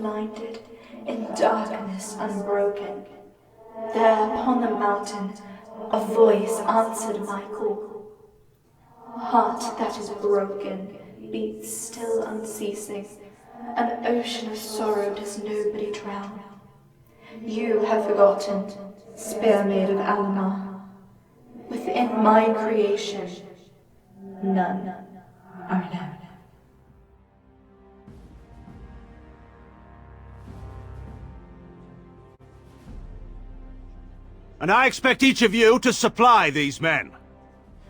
blinded, in darkness unbroken. There upon the mountain a voice answered my call. Heart that is broken beats still unceasing. An ocean of sorrow does nobody drown. You have forgotten, spear maid of Alamar. Within my creation, none are known. And I expect each of you to supply these men.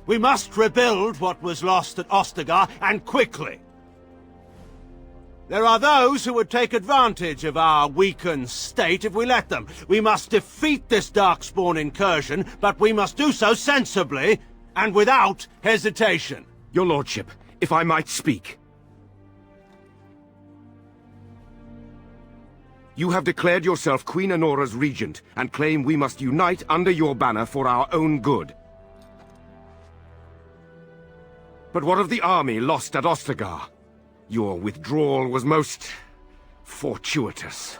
We must rebuild what was lost at Ostagar, and quickly. There are those who would take advantage of our weakened state if we let them. We must defeat this Darkspawn incursion, but we must do so sensibly and without hesitation. Your lordship, if I might speak. You have declared yourself Queen Honora's regent, and claim we must unite under your banner for our own good. But what of the army lost at Ostagar? Your withdrawal was most fortuitous.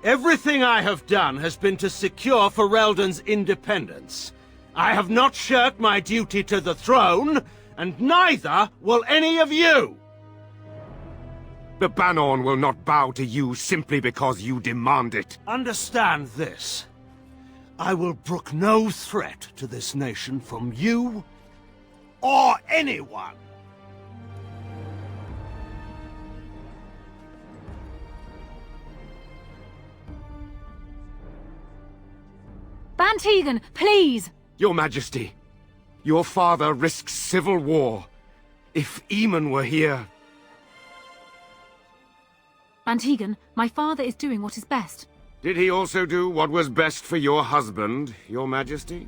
Everything I have done has been to secure Ferelden's independence. I have not shirked my duty to the throne, and neither will any of you! The Banorn will not bow to you simply because you demand it. Understand this. I will brook no threat to this nation from you or anyone. Bantegan, please! Your Majesty, your father risks civil war. If Eamon were here... Bantegan, my father is doing what is best. Did he also do what was best for your husband, Your Majesty?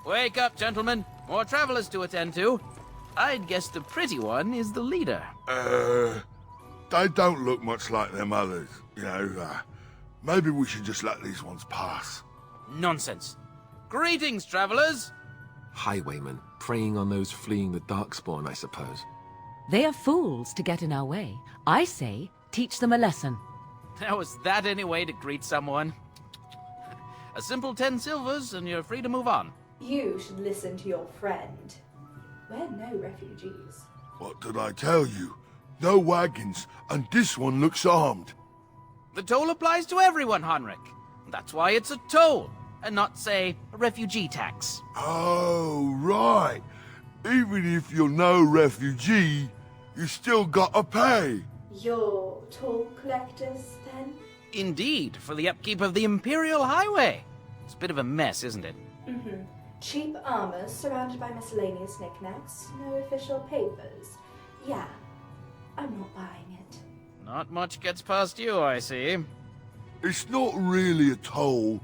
Wake up, gentlemen. More travelers to attend to. I'd guess the pretty one is the leader. They don't look much like them others, you know. Maybe we should just let these ones pass. Nonsense. Greetings, travelers. Highwaymen, preying on those fleeing the Darkspawn, I suppose. They are fools to get in our way. I say, teach them a lesson. Now, is that any way to greet someone? A simple 10 silvers and you're free to move on. You should listen to your friend. We're no refugees. What did I tell you? No wagons, and this one looks armed. The toll applies to everyone, Henrik. That's why it's a toll, and not, say, a refugee tax. Oh, right. Even if you're no refugee, you still gotta pay. You're toll collectors, then? Indeed, for the upkeep of the Imperial Highway. It's a bit of a mess, isn't it? Mm-hmm. Cheap armor surrounded by miscellaneous knickknacks, no official papers. Yeah, I'm not buying it. Not much gets past you, I see. It's not really a toll.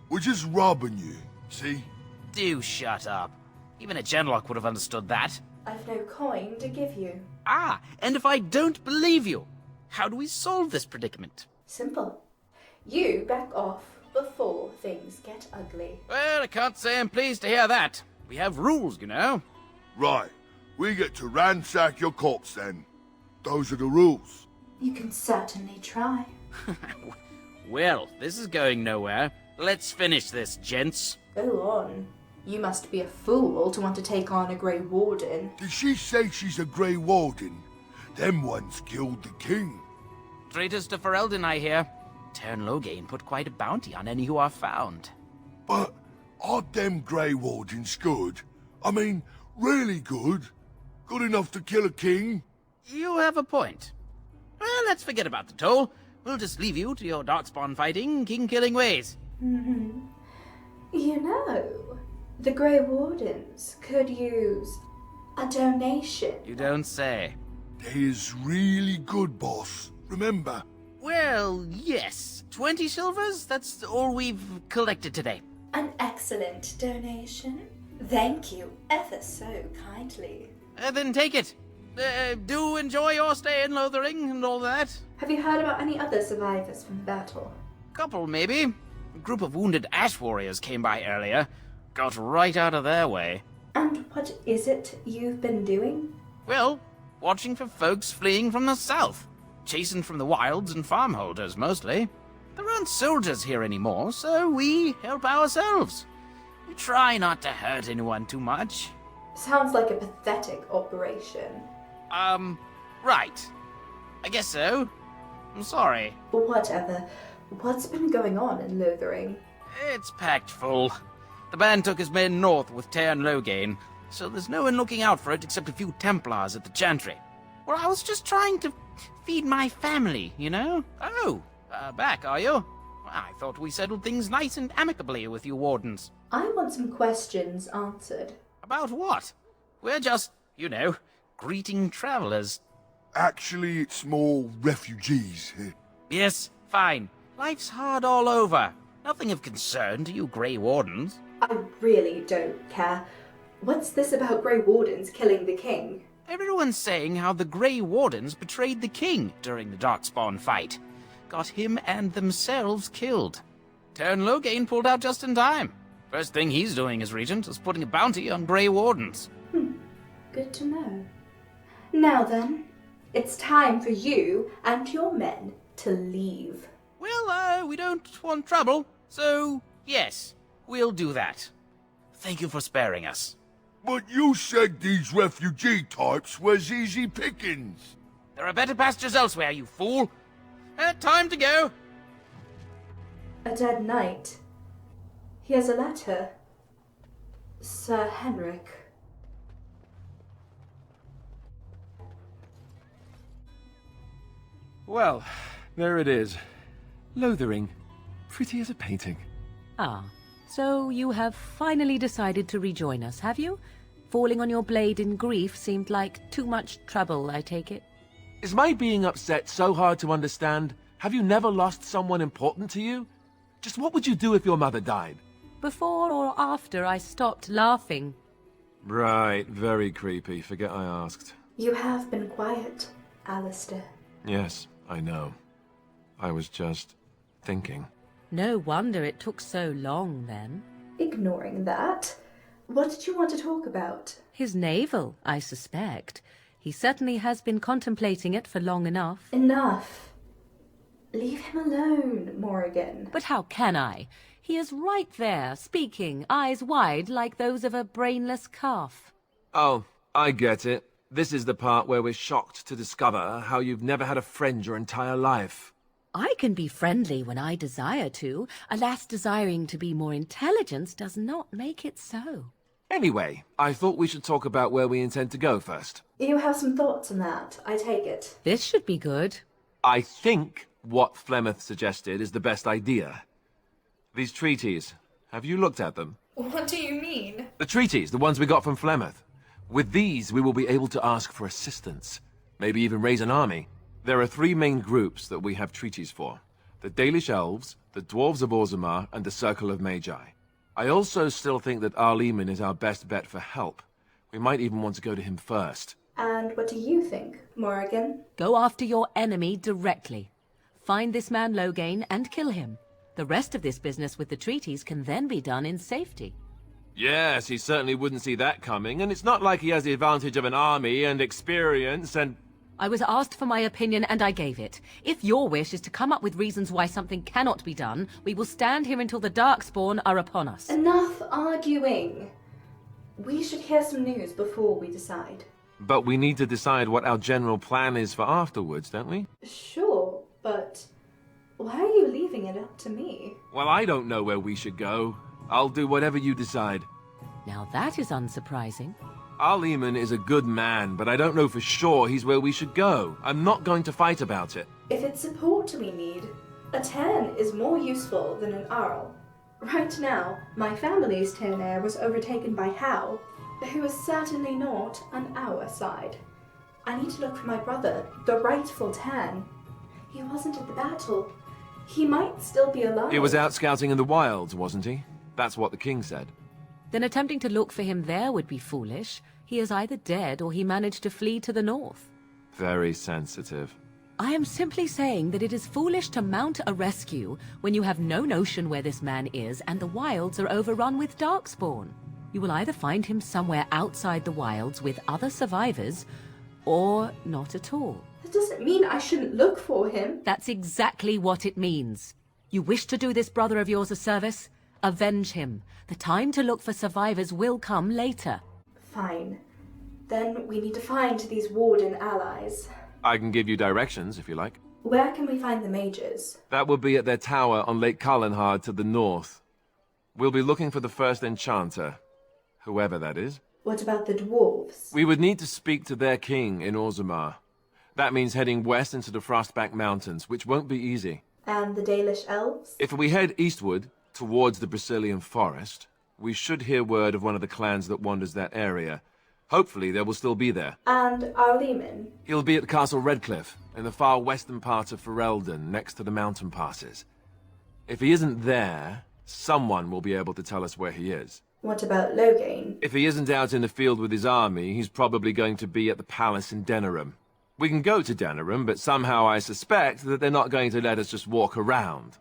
We're just robbing you, see? Do shut up. Even a genlock would have understood that. I've no coin to give you. Ah, and if I don't believe you, how do we solve this predicament? Simple. You back off before things get ugly. Well, I can't say I'm pleased to hear that. We have rules, you know. Right. We get to ransack your corpse then. Those are the rules. You can certainly try. Well, this is going nowhere. Let's finish this, gents. Go on. You must be a fool to want to take on a Grey Warden. Did she say she's a Grey Warden? Them ones killed the king. Traitors to Ferelden, I hear. Tern Loghain put quite a bounty on any who are found. But are them Grey Wardens good? I mean, really good? Good enough to kill a king? You have a point. Well, let's forget about the toll. We'll just leave you to your darkspawn fighting, king-killing ways. Mm-hmm. You know, the Grey Wardens could use a donation. You don't say. They is really good, boss. Remember? Well, yes. 20 silvers? That's all we've collected today. An excellent donation. Thank you ever so kindly. Then take it. Do enjoy your stay in Lothering and all that. Have you heard about any other survivors from battle? Couple, maybe. A group of wounded ash warriors came by earlier. Got right out of their way. And what is it you've been doing? Well, watching for folks fleeing from the south. Chasing from the wilds and farmholders, mostly. There aren't soldiers here anymore, so we help ourselves. We try not to hurt anyone too much. Sounds like a pathetic operation. Right. I guess so. I'm sorry. Whatever. What's been going on in Lothering? It's packed full. The band took his men north with Tern Loghain, so there's no one looking out for it except a few Templars at the Chantry. Well, I was just trying to feed my family, you know? Oh, back, are you? I thought we settled things nice and amicably with you Wardens. I want some questions answered. About what? We're just, you know, greeting travelers. Actually, it's more refugees. Yes, fine. Life's hard all over. Nothing of concern to you Grey Wardens. I really don't care. What's this about Grey Wardens killing the king? Everyone's saying how the Grey Wardens betrayed the king during the Darkspawn fight. Got him and themselves killed. Tern Loghain pulled out just in time. First thing he's doing as regent is putting a bounty on Grey Wardens. Good to know. Now then, it's time for you and your men to leave. Well, we don't want trouble, so yes, we'll do that. Thank you for sparing us. But you said these refugee types was easy pickings. There are better pastures elsewhere, you fool. Time to go. A dead knight. Here's a letter. Sir Henrik. Well, there it is. Lothering. Pretty as a painting. Ah, so you have finally decided to rejoin us, have you? Falling on your blade in grief seemed like too much trouble, I take it. Is my being upset so hard to understand? Have you never lost someone important to you? Just what would you do if your mother died? Before or after I stopped laughing? Right, very creepy. Forget I asked. You have been quiet, Alistair. Yes, I know. I was just thinking. No wonder it took so long, then. Ignoring that, what did you want to talk about? His navel, I suspect. He certainly has been contemplating it for long enough. Enough. Leave him alone, Morrigan. But how can I? He is right there, speaking, eyes wide like those of a brainless calf. Oh, I get it. This is the part where we're shocked to discover how you've never had a friend your entire life. I can be friendly when I desire to. Alas, desiring to be more intelligent does not make it so. Anyway, I thought we should talk about where we intend to go first. You have some thoughts on that, I take it. This should be good. I think what Flemeth suggested is the best idea. These treaties, have you looked at them? What do you mean? The treaties, the ones we got from Flemeth. With these, we will be able to ask for assistance. Maybe even raise an army. There are 3 main groups that we have treaties for. The Dalish Elves, the Dwarves of Orzammar, and the Circle of Magi. I also still think that Arleman is our best bet for help. We might even want to go to him first. And what do you think, Morrigan? Go after your enemy directly. Find this man Loghain and kill him. The rest of this business with the treaties can then be done in safety. Yes, he certainly wouldn't see that coming, and it's not like he has the advantage of an army and experience and... I was asked for my opinion and I gave it. If your wish is to come up with reasons why something cannot be done, we will stand here until the Darkspawn are upon us. Enough arguing. We should hear some news before we decide. But we need to decide what our general plan is for afterwards, don't we? Sure, but why are you leaving it up to me? Well, I don't know where we should go. I'll do whatever you decide. Now that is unsurprising. Arleman is a good man, but I don't know for sure he's where we should go. I'm not going to fight about it. If it's support we need, a Tern is more useful than an Arl. Right now, my family's Tern heir was overtaken by Hal, who is certainly not on our side. I need to look for my brother, the rightful Tern. He wasn't at the battle. He might still be alive. He was out scouting in the wilds, wasn't he? That's what the king said. Then attempting to look for him there would be foolish. He is either dead or he managed to flee to the north. Very sensitive. I am simply saying that it is foolish to mount a rescue when you have no notion where this man is and the wilds are overrun with Darkspawn. You will either find him somewhere outside the wilds with other survivors, or not at all. That doesn't mean I shouldn't look for him. That's exactly what it means. You wish to do this brother of yours a service? Avenge him. The time to look for survivors will come later. Fine. Then we need to find these Warden allies. I can give you directions, if you like. Where can we find the mages? That would be at their tower on Lake Carlinhard to the north. We'll be looking for the first enchanter, whoever that is. What about the dwarves? We would need to speak to their king in Orzammar. That means heading west into the Frostback Mountains, which won't be easy. And the Dalish elves? If we head eastward, towards the Brazilian forest, we should hear word of one of the clans that wanders that area. Hopefully they will still be there. And Arleman? He'll be at Castle Redcliffe, in the far western part of Ferelden, next to the mountain passes. If he isn't there, someone will be able to tell us where he is. What about Loghain? If he isn't out in the field with his army, he's probably going to be at the palace in Denerim. We can go to Denerim, but somehow I suspect that they're not going to let us just walk around.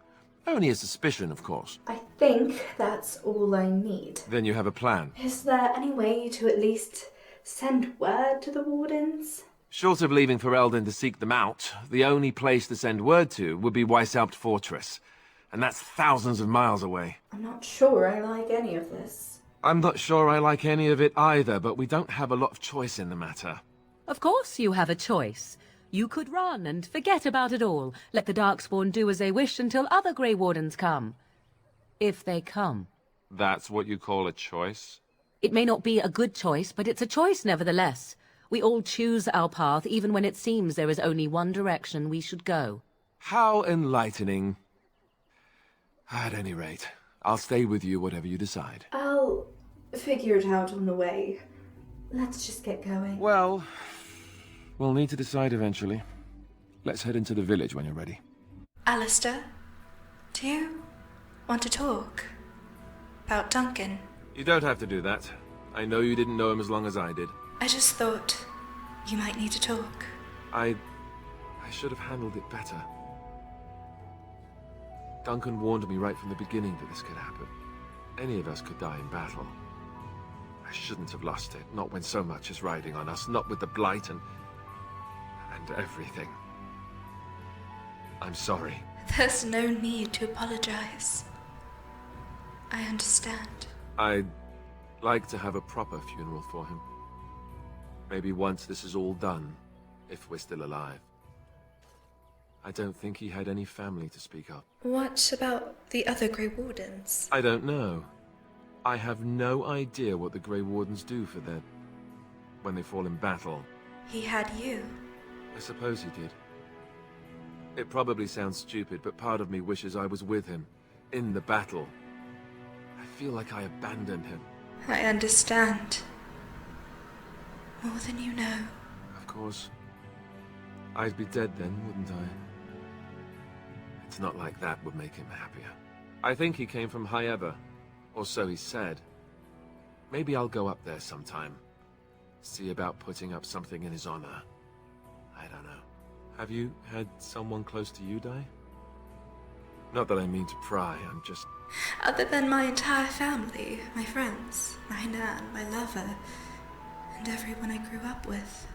Only a suspicion, of course. I think that's all I need. Then you have a plan. Is there any way to at least send word to the Wardens? Short of leaving Ferelden to seek them out, the only place to send word to would be Weishaupt Fortress. And that's thousands of miles away. I'm not sure I like any of this. I'm not sure I like any of it either, but we don't have a lot of choice in the matter. Of course you have a choice. You could run and forget about it all. Let the Darkspawn do as they wish until other Grey Wardens come. If they come. That's what you call a choice? It may not be a good choice, but it's a choice nevertheless. We all choose our path, even when it seems there is only one direction we should go. How enlightening. At any rate, I'll stay with you whatever you decide. I'll figure it out on the way. Let's just get going. Well, we'll need to decide eventually. Let's head into the village when you're ready. Alistair, do you want to talk? About Duncan. You don't have to do that. I know you didn't know him as long as I did. I just thought you might need to talk. I should have handled it better. Duncan warned me right from the beginning that this could happen. Any of us could die in battle. I shouldn't have lost it, not when so much is riding on us, not with the Blight and everything. I'm sorry. There's no need to apologize. I understand. I'd like to have a proper funeral for him. Maybe once this is all done, if we're still alive. I don't think he had any family to speak of. What about the other Grey Wardens? I don't know. I have no idea what the Grey Wardens do for their... when they fall in battle. He had you. I suppose he did. It probably sounds stupid, but part of me wishes I was with him, in the battle. I feel like I abandoned him. I understand. More than you know. Of course. I'd be dead then, wouldn't I? It's not like that would make him happier. I think he came from High Ever, or so he said. Maybe I'll go up there sometime. See about putting up something in his honor. I don't know. Have you had someone close to you die? Not that I mean to pry, I'm just... Other than my entire family, my friends, my nan, my lover, and everyone I grew up with.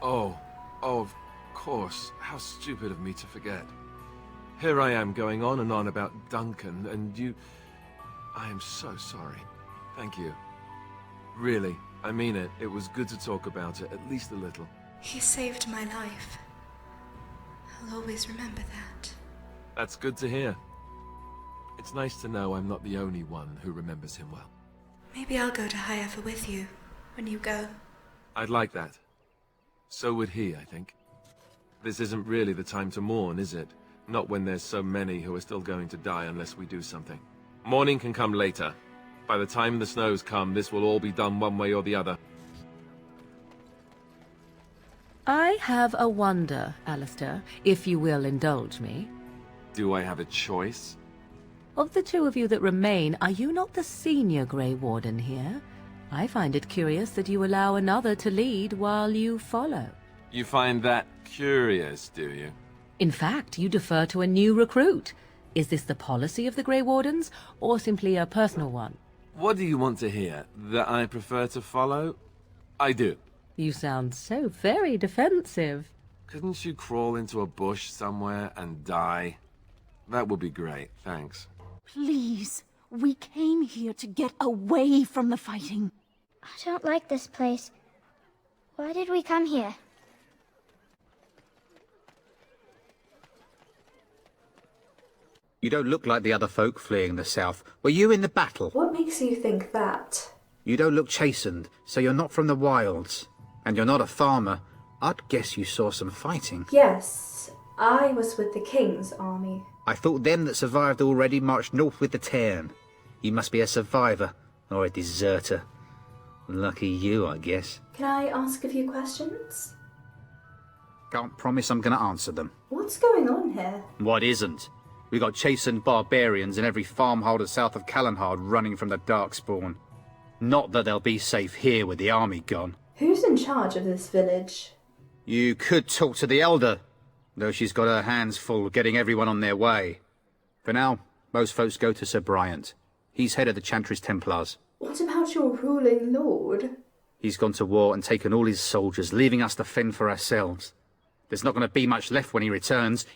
Oh, of course. How stupid of me to forget. Here I am going on and on about Duncan, and you... I am so sorry. Thank you. Really, I mean it. It was good to talk about it, at least a little. He saved my life. I'll always remember that. That's good to hear. It's nice to know I'm not the only one who remembers him well. Maybe I'll go to High Ever with you, when you go. I'd like that. So would he, I think. This isn't really the time to mourn, is it? Not when there's so many who are still going to die unless we do something. Mourning can come later. By the time the snows come, this will all be done one way or the other. I have a wonder, Alistair, if you will indulge me. Do I have a choice? Of the two of you that remain, are you not the senior Grey Warden here? I find it curious that you allow another to lead while you follow. You find that curious, do you? In fact, you defer to a new recruit. Is this the policy of the Grey Wardens, or simply a personal one? What do you want to hear? That I prefer to follow? I do. You sound so very defensive. Couldn't you crawl into a bush somewhere and die? That would be great, thanks. Please, we came here to get away from the fighting. I don't like this place. Why did we come here? You don't look like the other folk fleeing the south. Were you in the battle? What makes you think that? You don't look chastened, so you're not from the wilds. And you're not a farmer. I'd guess you saw some fighting. Yes, I was with the King's army. I thought them that survived already marched north with the Tairn. You must be a survivor, or a deserter. Lucky you, I guess. Can I ask a few questions? Can't promise I'm going to answer them. What's going on here? What isn't? We got chastened barbarians in every farmholder south of Callanhard running from the Darkspawn. Not that they'll be safe here with the army gone. Who's in charge of this village? You could talk to the Elder, though she's got her hands full getting everyone on their way. For now, most folks go to Sir Bryant. He's head of the Chantry's Templars. What about your ruling lord? He's gone to war and taken all his soldiers, leaving us to fend for ourselves. There's not going to be much left when he returns,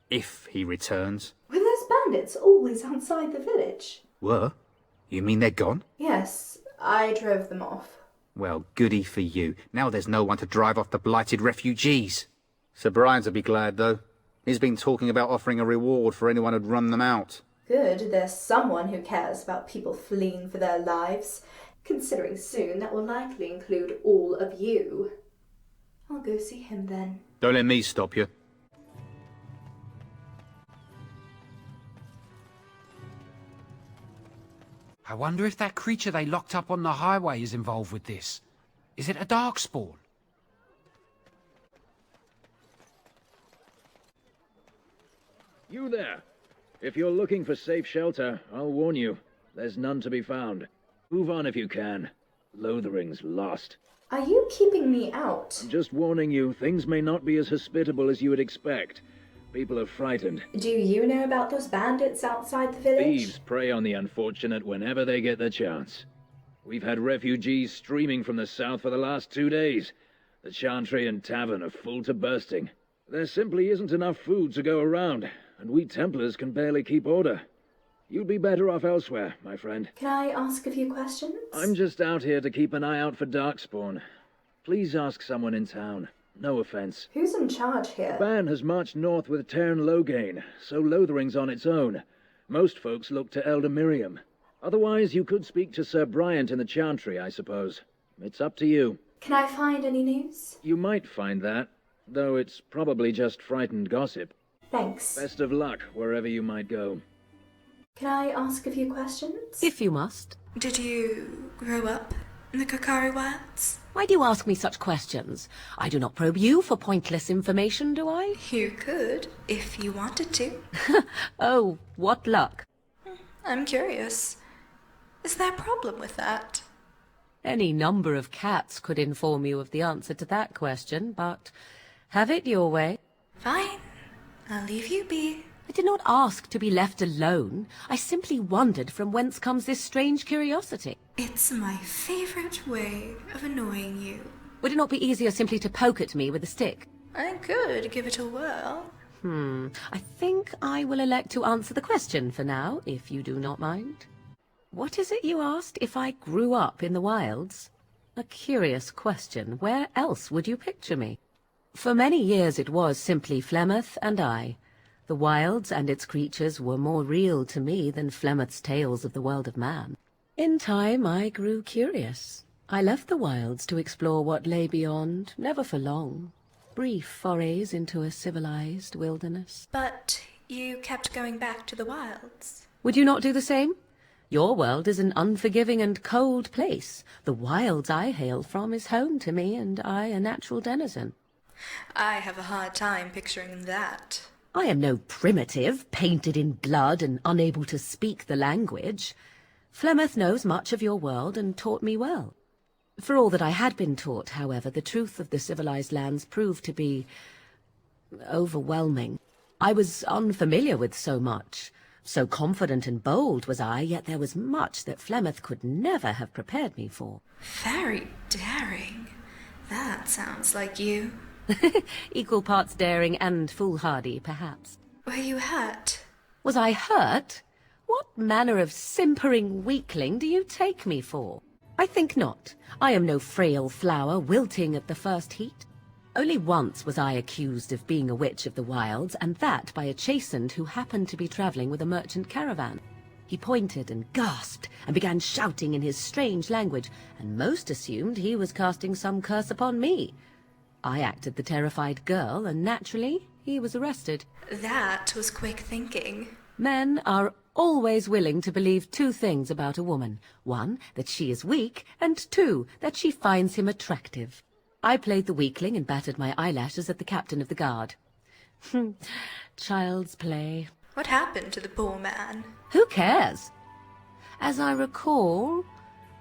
if he returns. Were those bandits always outside the village? Were? You mean they're gone? Yes, I drove them off. Well, goody for you. Now there's no one to drive off the blighted refugees. Sir Brian'll be glad, though. He's been talking about offering a reward for anyone who'd run them out. Good, there's someone who cares about people fleeing for their lives. Considering soon that will likely include all of you. I'll go see him then. Don't let me stop you. I wonder if that creature they locked up on the highway is involved with this. Is it a Darkspawn? You there. If you're looking for safe shelter, I'll warn you. There's none to be found. Move on if you can. Lothering's lost. Are you keeping me out? I'm just warning you, things may not be as hospitable as you would expect. People are frightened. Do you know about those bandits outside the village? Thieves prey on the unfortunate whenever they get the chance. We've had refugees streaming from the south for the last 2 days. The Chantry and tavern are full to bursting. There simply isn't enough food to go around, and we Templars can barely keep order. You'd be better off elsewhere, my friend. Can I ask a few questions? I'm just out here to keep an eye out for Darkspawn. Please ask someone in town. No offense. Who's in charge here? The band has marched north with Tairn Loghain, so Lothering's on its own. Most folks look to Elder Miriam. Otherwise, you could speak to Sir Bryant in the Chantry, I suppose. It's up to you. Can I find any news? You might find that, though it's probably just frightened gossip. Thanks. Best of luck, wherever you might go. Can I ask a few questions? If you must. Did you grow up in the Kakari Wilds? Why do you ask me such questions? I do not probe you for pointless information, do I? You could, if you wanted to. Oh, what luck. I'm curious. Is there a problem with that? Any number of cats could inform you of the answer to that question, but have it your way. Fine. I'll leave you be. I did not ask to be left alone. I simply wondered from whence comes this strange curiosity. It's my favorite way of annoying you. Would it not be easier simply to poke at me with a stick? I could give it a whirl. I think I will elect to answer the question for now, if you do not mind. What is it you asked if I grew up in the wilds? A curious question. Where else would you picture me? For many years it was simply Flemeth and I. The wilds and its creatures were more real to me than Flemeth's tales of the world of man. In time I grew curious. I left the wilds to explore what lay beyond, never for long. Brief forays into a civilized wilderness. But you kept going back to the wilds. Would you not do the same? Your world is an unforgiving and cold place. The wilds I hail from is home to me, and I a natural denizen. I have a hard time picturing that. I am no primitive, painted in blood and unable to speak the language. Flemeth knows much of your world and taught me well. For all that I had been taught, however, the truth of the civilized lands proved to be overwhelming. I was unfamiliar with so much. So confident and bold was I, yet there was much that Flemeth could never have prepared me for. Very daring. That sounds like you. Equal parts daring and foolhardy, perhaps. Were you hurt? Was I hurt? What manner of simpering weakling do you take me for? I think not. I am no frail flower wilting at the first heat. Only once was I accused of being a witch of the wilds, and that by a chastened who happened to be travelling with a merchant caravan. He pointed and gasped, and began shouting in his strange language, and most assumed he was casting some curse upon me. I acted the terrified girl, and naturally, he was arrested. That was quick thinking. Men are always willing to believe two things about a woman. One, that she is weak, and two, that she finds him attractive. I played the weakling and battered my eyelashes at the captain of the guard. Child's play. What happened to the poor man? Who cares? As I recall,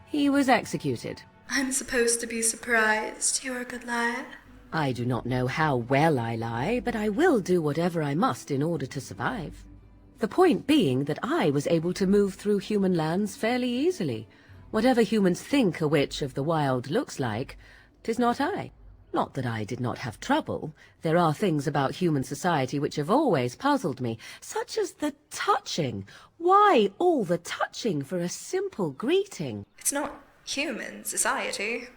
he was executed. I'm supposed to be surprised you're a good liar. I do not know how well I lie, but I will do whatever I must in order to survive. The point being that I was able to move through human lands fairly easily. Whatever humans think a witch of the wild looks like, 'tis not I. Not that I did not have trouble. There are things about human society which have always puzzled me, such as the touching. Why all the touching for a simple greeting? It's not human society.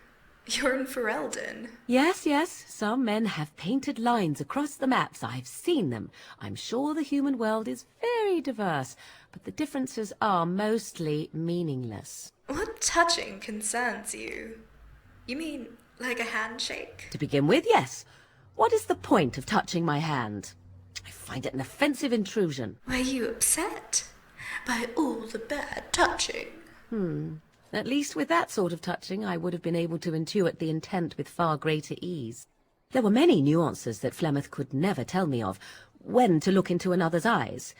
You're in Ferelden. Yes, yes, some men have painted lines across the maps. I've seen them. I'm sure the human world is very diverse, but the differences are mostly meaningless. What touching concerns you? You mean like a handshake? To begin with, yes. What is the point of touching my hand? I find it an offensive intrusion. Were you upset by all the bad touching? At least with that sort of touching, I would have been able to intuit the intent with far greater ease. There were many nuances that Flemeth could never tell me of. When to look into another's eyes,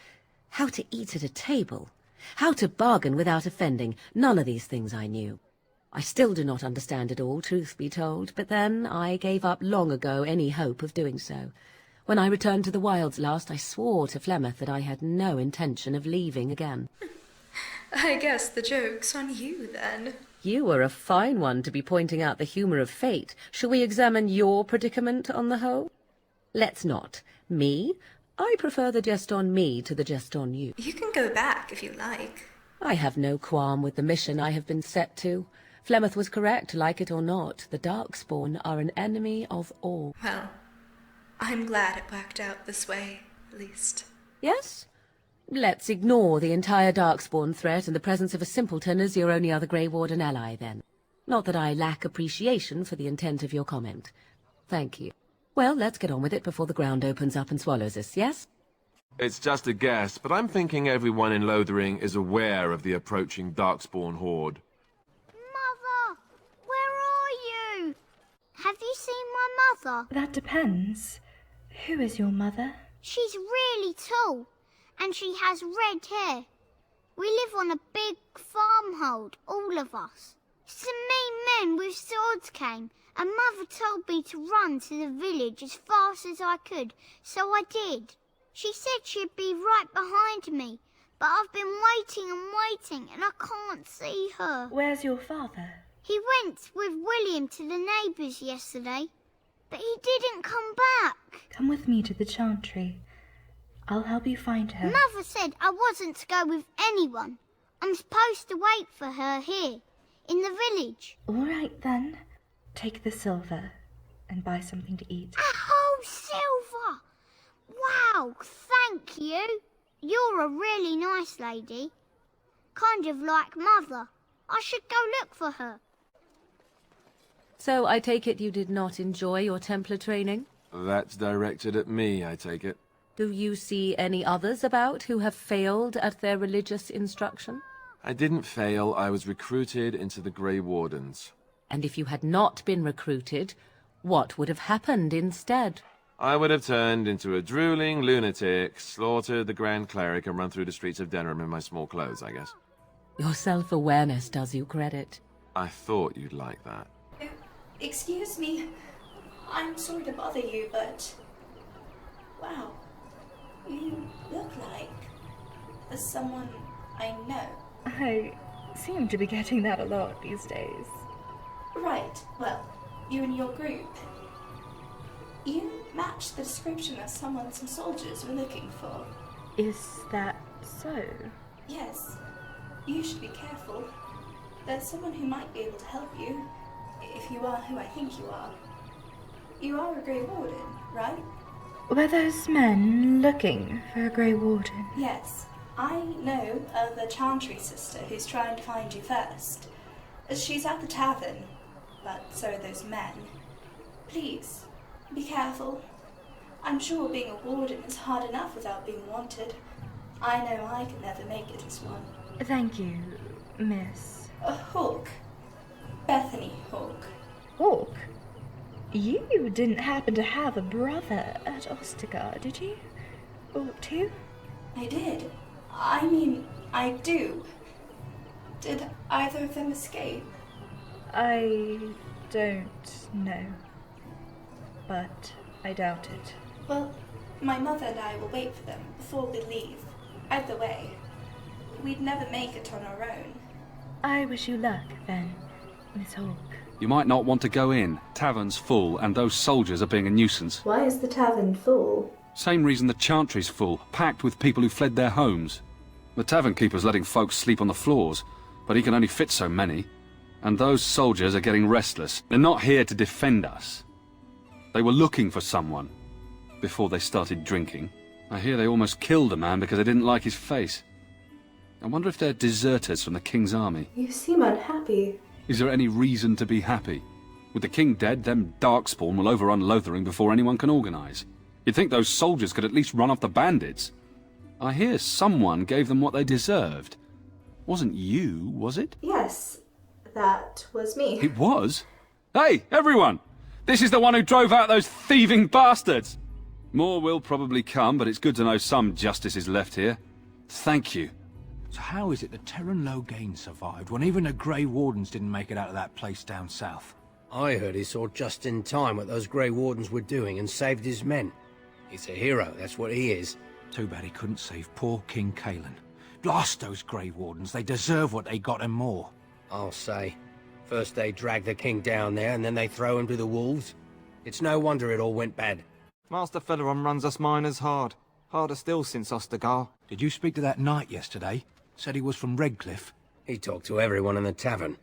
how to eat at a table, How to bargain without offending, none of these things I knew. I still do not understand it all, truth be told, but then I gave up long ago any hope of doing so. When I returned to the wilds last, I swore to Flemeth that I had no intention of leaving again. I guess the joke's on you, then. You were a fine one to be pointing out the humour of fate. Shall we examine your predicament on the whole? Let's not. Me? I prefer the jest on me to the jest on you. You can go back if you like. I have no qualm with the mission I have been set to. Flemeth was correct, like it or not. The Darkspawn are an enemy of all. Well, I'm glad it worked out this way, at least. Yes? Let's ignore the entire Darkspawn threat and the presence of a simpleton as your only other Grey Warden ally, then. Not that I lack appreciation for the intent of your comment. Thank you. Well, let's get on with it before the ground opens up and swallows us, yes? It's just a guess, but I'm thinking everyone in Lothering is aware of the approaching Darkspawn horde. Mother! Where are you? Have you seen my mother? That depends. Who is your mother? She's really tall, and she has red hair. We live on a big farmhold, all of us. Some mean men with swords came, and Mother told me to run to the village as fast as I could, so I did. She said she'd be right behind me, but I've been waiting and waiting, and I can't see her. Where's your father? He went with William to the neighbours yesterday, but he didn't come back. Come with me to the Chantry. I'll help you find her. Mother said I wasn't to go with anyone. I'm supposed to wait for her here, in the village. All right, then. Take the silver and buy something to eat. A whole silver! Wow, thank you. You're a really nice lady. Kind of like Mother. I should go look for her. So I take it you did not enjoy your Templar training? That's directed at me, I take it. Do you see any others about who have failed at their religious instruction? I didn't fail. I was recruited into the Grey Wardens. And if you had not been recruited, what would have happened instead? I would have turned into a drooling lunatic, slaughtered the Grand Cleric, and run through the streets of Denham in my small clothes, I guess. Your self-awareness does you credit. I thought you'd like that. Excuse me. I'm sorry to bother you, but... Wow. You look like... someone I know. I seem to be getting that a lot these days. Right. Well, you and your group... You match the description of someone some soldiers were looking for. Is that so? Yes. You should be careful. There's someone who might be able to help you, if you are who I think you are. You are a Grey Warden, right? Were those men looking for a Grey Warden? Yes. I know of a Chantry sister who's trying to find you first. She's at the tavern, but so are those men. Please, be careful. I'm sure being a warden is hard enough without being wanted. I know I could never make it as one. Thank you, Miss... Hawke. Bethany Hawke. Hawke? You didn't happen to have a brother at Ostagar, did you? Or two? I did. I mean, I do. Did either of them escape? I don't know. But I doubt it. Well, my mother and I will wait for them before we leave. Either way, we'd never make it on our own. I wish you luck, then, Miss Hawke. You might not want to go in. Tavern's full, and those soldiers are being a nuisance. Why is the tavern full? Same reason the Chantry's full, packed with people who fled their homes. The tavern keeper's letting folks sleep on the floors, but he can only fit so many. And those soldiers are getting restless. They're not here to defend us. They were looking for someone before they started drinking. I hear they almost killed a man because they didn't like his face. I wonder if they're deserters from the King's army. You seem unhappy. Is there any reason to be happy? With the King dead, them Darkspawn will overrun Lothering before anyone can organise. You'd think those soldiers could at least run off the bandits. I hear someone gave them what they deserved. Wasn't you, was it? Yes, that was me. It was? Hey, everyone! This is the one who drove out those thieving bastards! More will probably come, but it's good to know some justice is left here. Thank you. So how is it that Terran Logain survived when even the Grey Wardens didn't make it out of that place down south? I heard he saw just in time what those Grey Wardens were doing and saved his men. He's a hero, that's what he is. Too bad he couldn't save poor King Kalen. Blast those Grey Wardens, they deserve what they got and more. I'll say. First they drag the king down there, and then they throw him to the wolves. It's no wonder it all went bad. Master Ferelden runs us miners hard. Harder still since Ostagar. Did you speak to that knight yesterday? Said he was from Redcliffe. He talked to everyone in the tavern.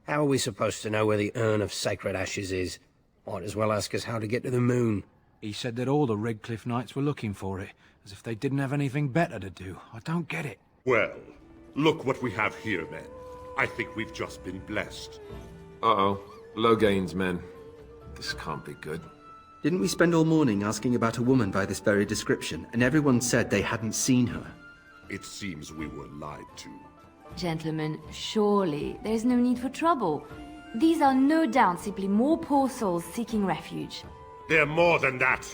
How are we supposed to know where the urn of sacred ashes is? Might as well ask us how to get to the moon. He said that all the Redcliffe knights were looking for it, as if they didn't have anything better to do. I don't get it. Well, look what we have here, men. I think we've just been blessed. Uh-oh. Logain's men. This can't be good. Didn't we spend all morning asking about a woman by this very description, and everyone said they hadn't seen her? It seems we were lied to. Gentlemen, surely there's no need for trouble. These are no doubt simply more poor souls seeking refuge. They're more than that.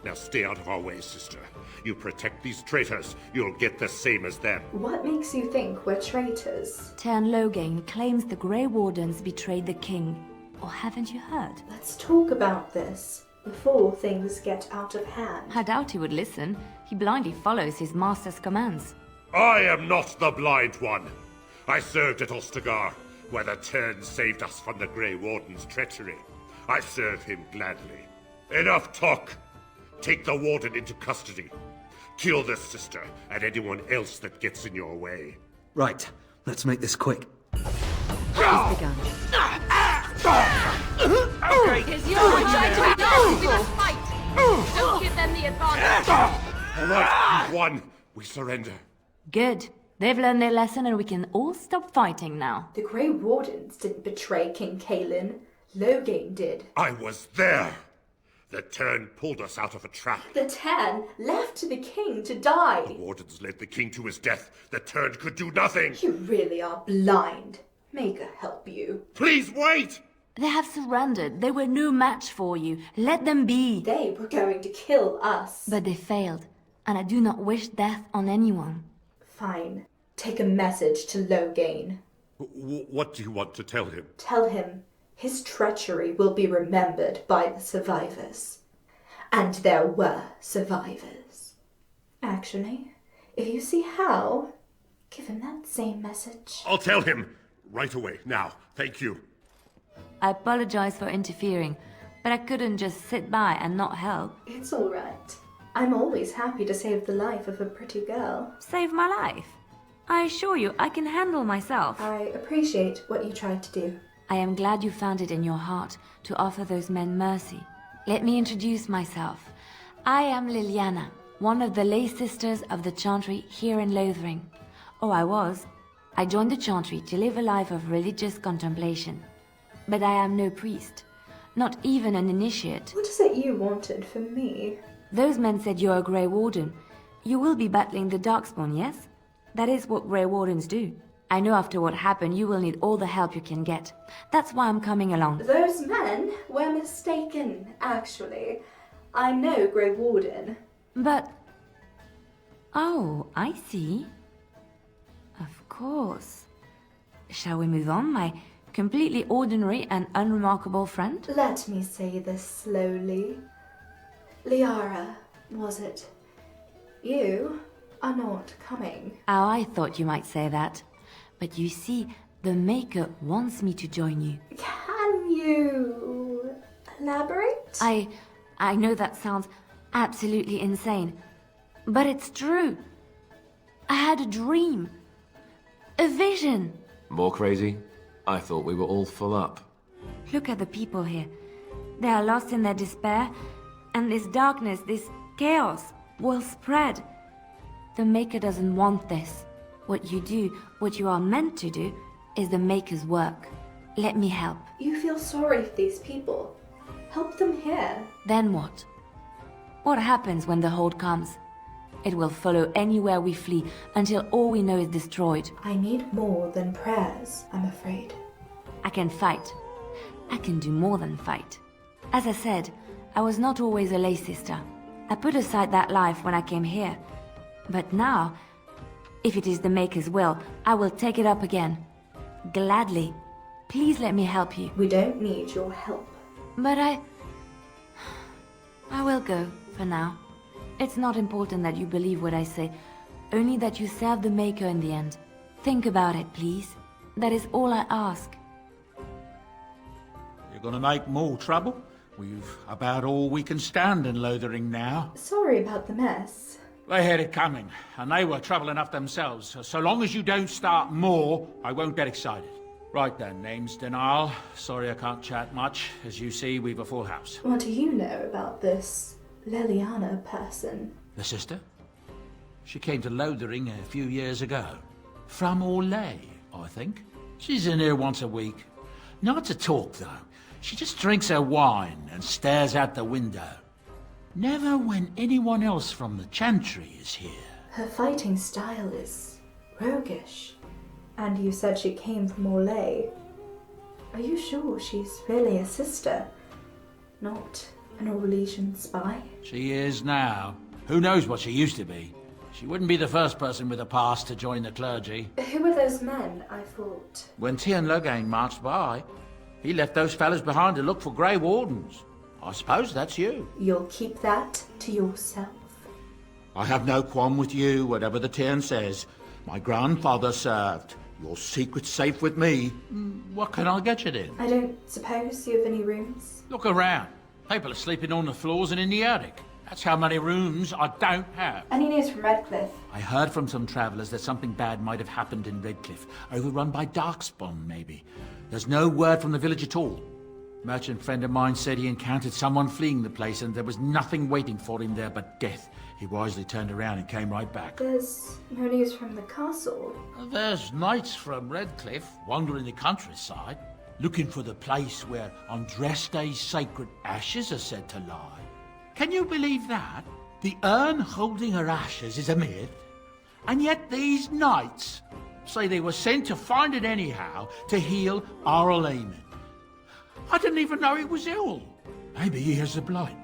Now stay out of our way, sister. You protect these traitors, you'll get the same as them. What makes you think we're traitors? Tern Logain claims the Grey Wardens betrayed the king. Or haven't you heard? Let's talk about this before things get out of hand. I doubt he would listen. He blindly follows his master's commands. I am not the blind one. I served at Ostagar, where the Tern saved us from the Grey Warden's treachery. I serve him gladly. Enough talk! Take the Warden into custody. Kill this sister and anyone else that gets in your way. Right, let's make this quick. He's begun. Okay, here's your chance to fight! Don't give them the advantage! All right, we've won. We surrender. Good. They've learned their lesson and we can all stop fighting now. The Grey Wardens didn't betray King Kalen. Logain did. I was there. The Tern pulled us out of a trap. The Tern left the king to die. The Wardens led the king to his death. The Tern could do nothing. You really are blind. Maker help you. Please wait! They have surrendered. They were no match for you. Let them be. They were going to kill us. But they failed, and I do not wish death on anyone. Fine. Take a message to Logain. What do you want to tell him? Tell him his treachery will be remembered by the survivors. And there were survivors. Actually, if you see how, give him that same message. I'll tell him. Right away, now. Thank you. I apologize for interfering, but I couldn't just sit by and not help. It's all right. I'm always happy to save the life of a pretty girl. Save my life? I assure you, I can handle myself. I appreciate what you tried to do. I am glad you found it in your heart to offer those men mercy. Let me introduce myself. I am Liliana, one of the lay sisters of the Chantry here in Lothering. Oh, I was. I joined the Chantry to live a life of religious contemplation. But I am no priest, not even an initiate. What is it you wanted from me? Those men said you're a Grey Warden. You will be battling the Darkspawn, yes? That is what Grey Wardens do. I know after what happened you will need all the help you can get. That's why I'm coming along. Those men were mistaken, actually. I'm no Grey Warden. But... Oh, I see. Of course. Shall we move on, my completely ordinary and unremarkable friend? Let me say this slowly. Liara, was it? You are not coming. Oh, I thought you might say that. But you see, the Maker wants me to join you. Can you elaborate? I know that sounds absolutely insane, but it's true. I had a dream. A vision. More crazy? I thought we were all full up. Look at the people here. They are lost in their despair, and this darkness, this chaos, will spread. The Maker doesn't want this. What you do, what you are meant to do, is the Maker's work. Let me help. You feel sorry for these people. Help them here. Then what? What happens when the Hold comes? It will follow anywhere we flee until all we know is destroyed. I need more than prayers, I'm afraid. I can fight. I can do more than fight. As I said, I was not always a lay sister. I put aside that life when I came here. But now, If it is the Maker's will, I will take it up again. Gladly. Please let me help you. We don't need your help. But I will go, for now. It's not important that you believe what I say, only that you serve the Maker in the end. Think about it, please. That is all I ask. You're gonna make more trouble? We've about all we can stand in Lothering now. Sorry about the mess. They had it coming, and they were trouble enough themselves. So long as you don't start more, I won't get excited. Right then, name's Denal. Sorry I can't chat much. As you see, we've a full house. What do you know about this Liliana person? The sister? She came to Lothering a few years ago. From Orlais, I think. She's in here once a week. Not to talk, though. She just drinks her wine and stares out the window. Never when anyone else from the Chantry is here. Her fighting style is roguish. And you said she came from Orlais. Are you sure she's really a sister? Not an Orlesian spy? She is now. Who knows what she used to be? She wouldn't be the first person with a past to join the clergy. Who were those men, I thought? When Tiernan Logain marched by, he left those fellas behind to look for Grey Wardens. I suppose that's you. You'll keep that to yourself. I have no qualm with you, whatever the Tiernan says. My grandfather served. Your secret's safe with me. What can I get you then? I don't suppose you have any rooms? Look around. People are sleeping on the floors and in the attic. That's how many rooms I don't have. Any news from Redcliffe? I heard from some travellers that something bad might have happened in Redcliffe. Overrun by Darkspawn, maybe. There's no word from the village at all. A merchant friend of mine said he encountered someone fleeing the place and there was nothing waiting for him there but death. He wisely turned around and came right back. There's no news from the castle. There's knights from Redcliffe wandering the countryside, looking for the place where Andraste's sacred ashes are said to lie. Can you believe that? The urn holding her ashes is a myth, and yet these knights say they were sent to find it anyhow to heal Arl Eamon. I didn't even know he was ill. Maybe he has the Blight.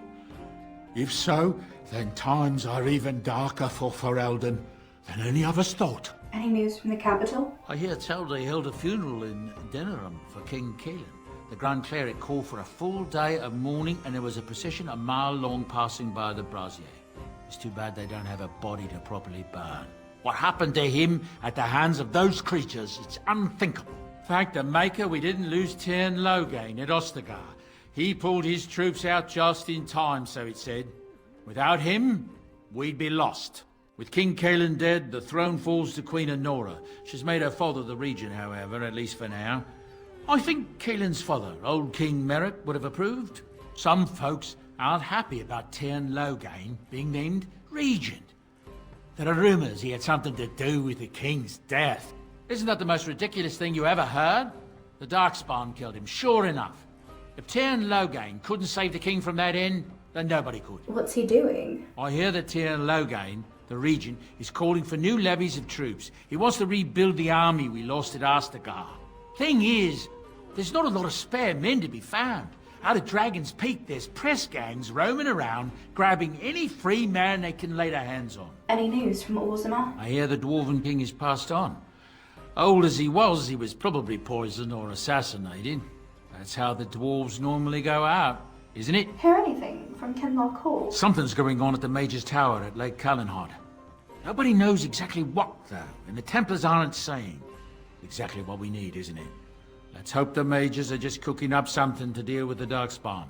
If so, then times are even darker for Ferelden than any of us thought. Any news from the capital? I hear tell they held a funeral in Denerim for King Caelan. The Grand Cleric called for a full day of mourning and there was a procession a mile long passing by the brazier. It's too bad they don't have a body to properly burn. What happened to him at the hands of those creatures, it's unthinkable. Thank the Maker we didn't lose Tiernan Logain at Ostagar. He pulled his troops out just in time, so it said. Without him, we'd be lost. With King Caelan dead, the throne falls to Queen Honora. She's made her father the regent, however, at least for now. I think Caelan's father, old King Merrick, would have approved. Some folks aren't happy about Tiernan Logain being named regent. There are rumours he had something to do with the king's death. Isn't that the most ridiculous thing you ever heard? The Darkspawn killed him, sure enough. If Tiernan Logain couldn't save the king from that end, then nobody could. What's he doing? I hear that Tiernan Logain, the regent, is calling for new levies of troops. He wants to rebuild the army we lost at Ostagar. Thing is, there's not a lot of spare men to be found. Out of Dragon's Peak, there's press gangs roaming around, grabbing any free man they can lay their hands on. Any news from Orzammar? I hear the Dwarven King is passed on. Old as he was probably poisoned or assassinated. That's how the dwarves normally go out, isn't it? Hear anything from Kenlock Hall? Something's going on at the Major's Tower at Lake Callanhod. Nobody knows exactly what, though, and the Templars aren't saying. Exactly what we need, isn't it? Let's hope the Majors are just cooking up something to deal with the Darkspawn.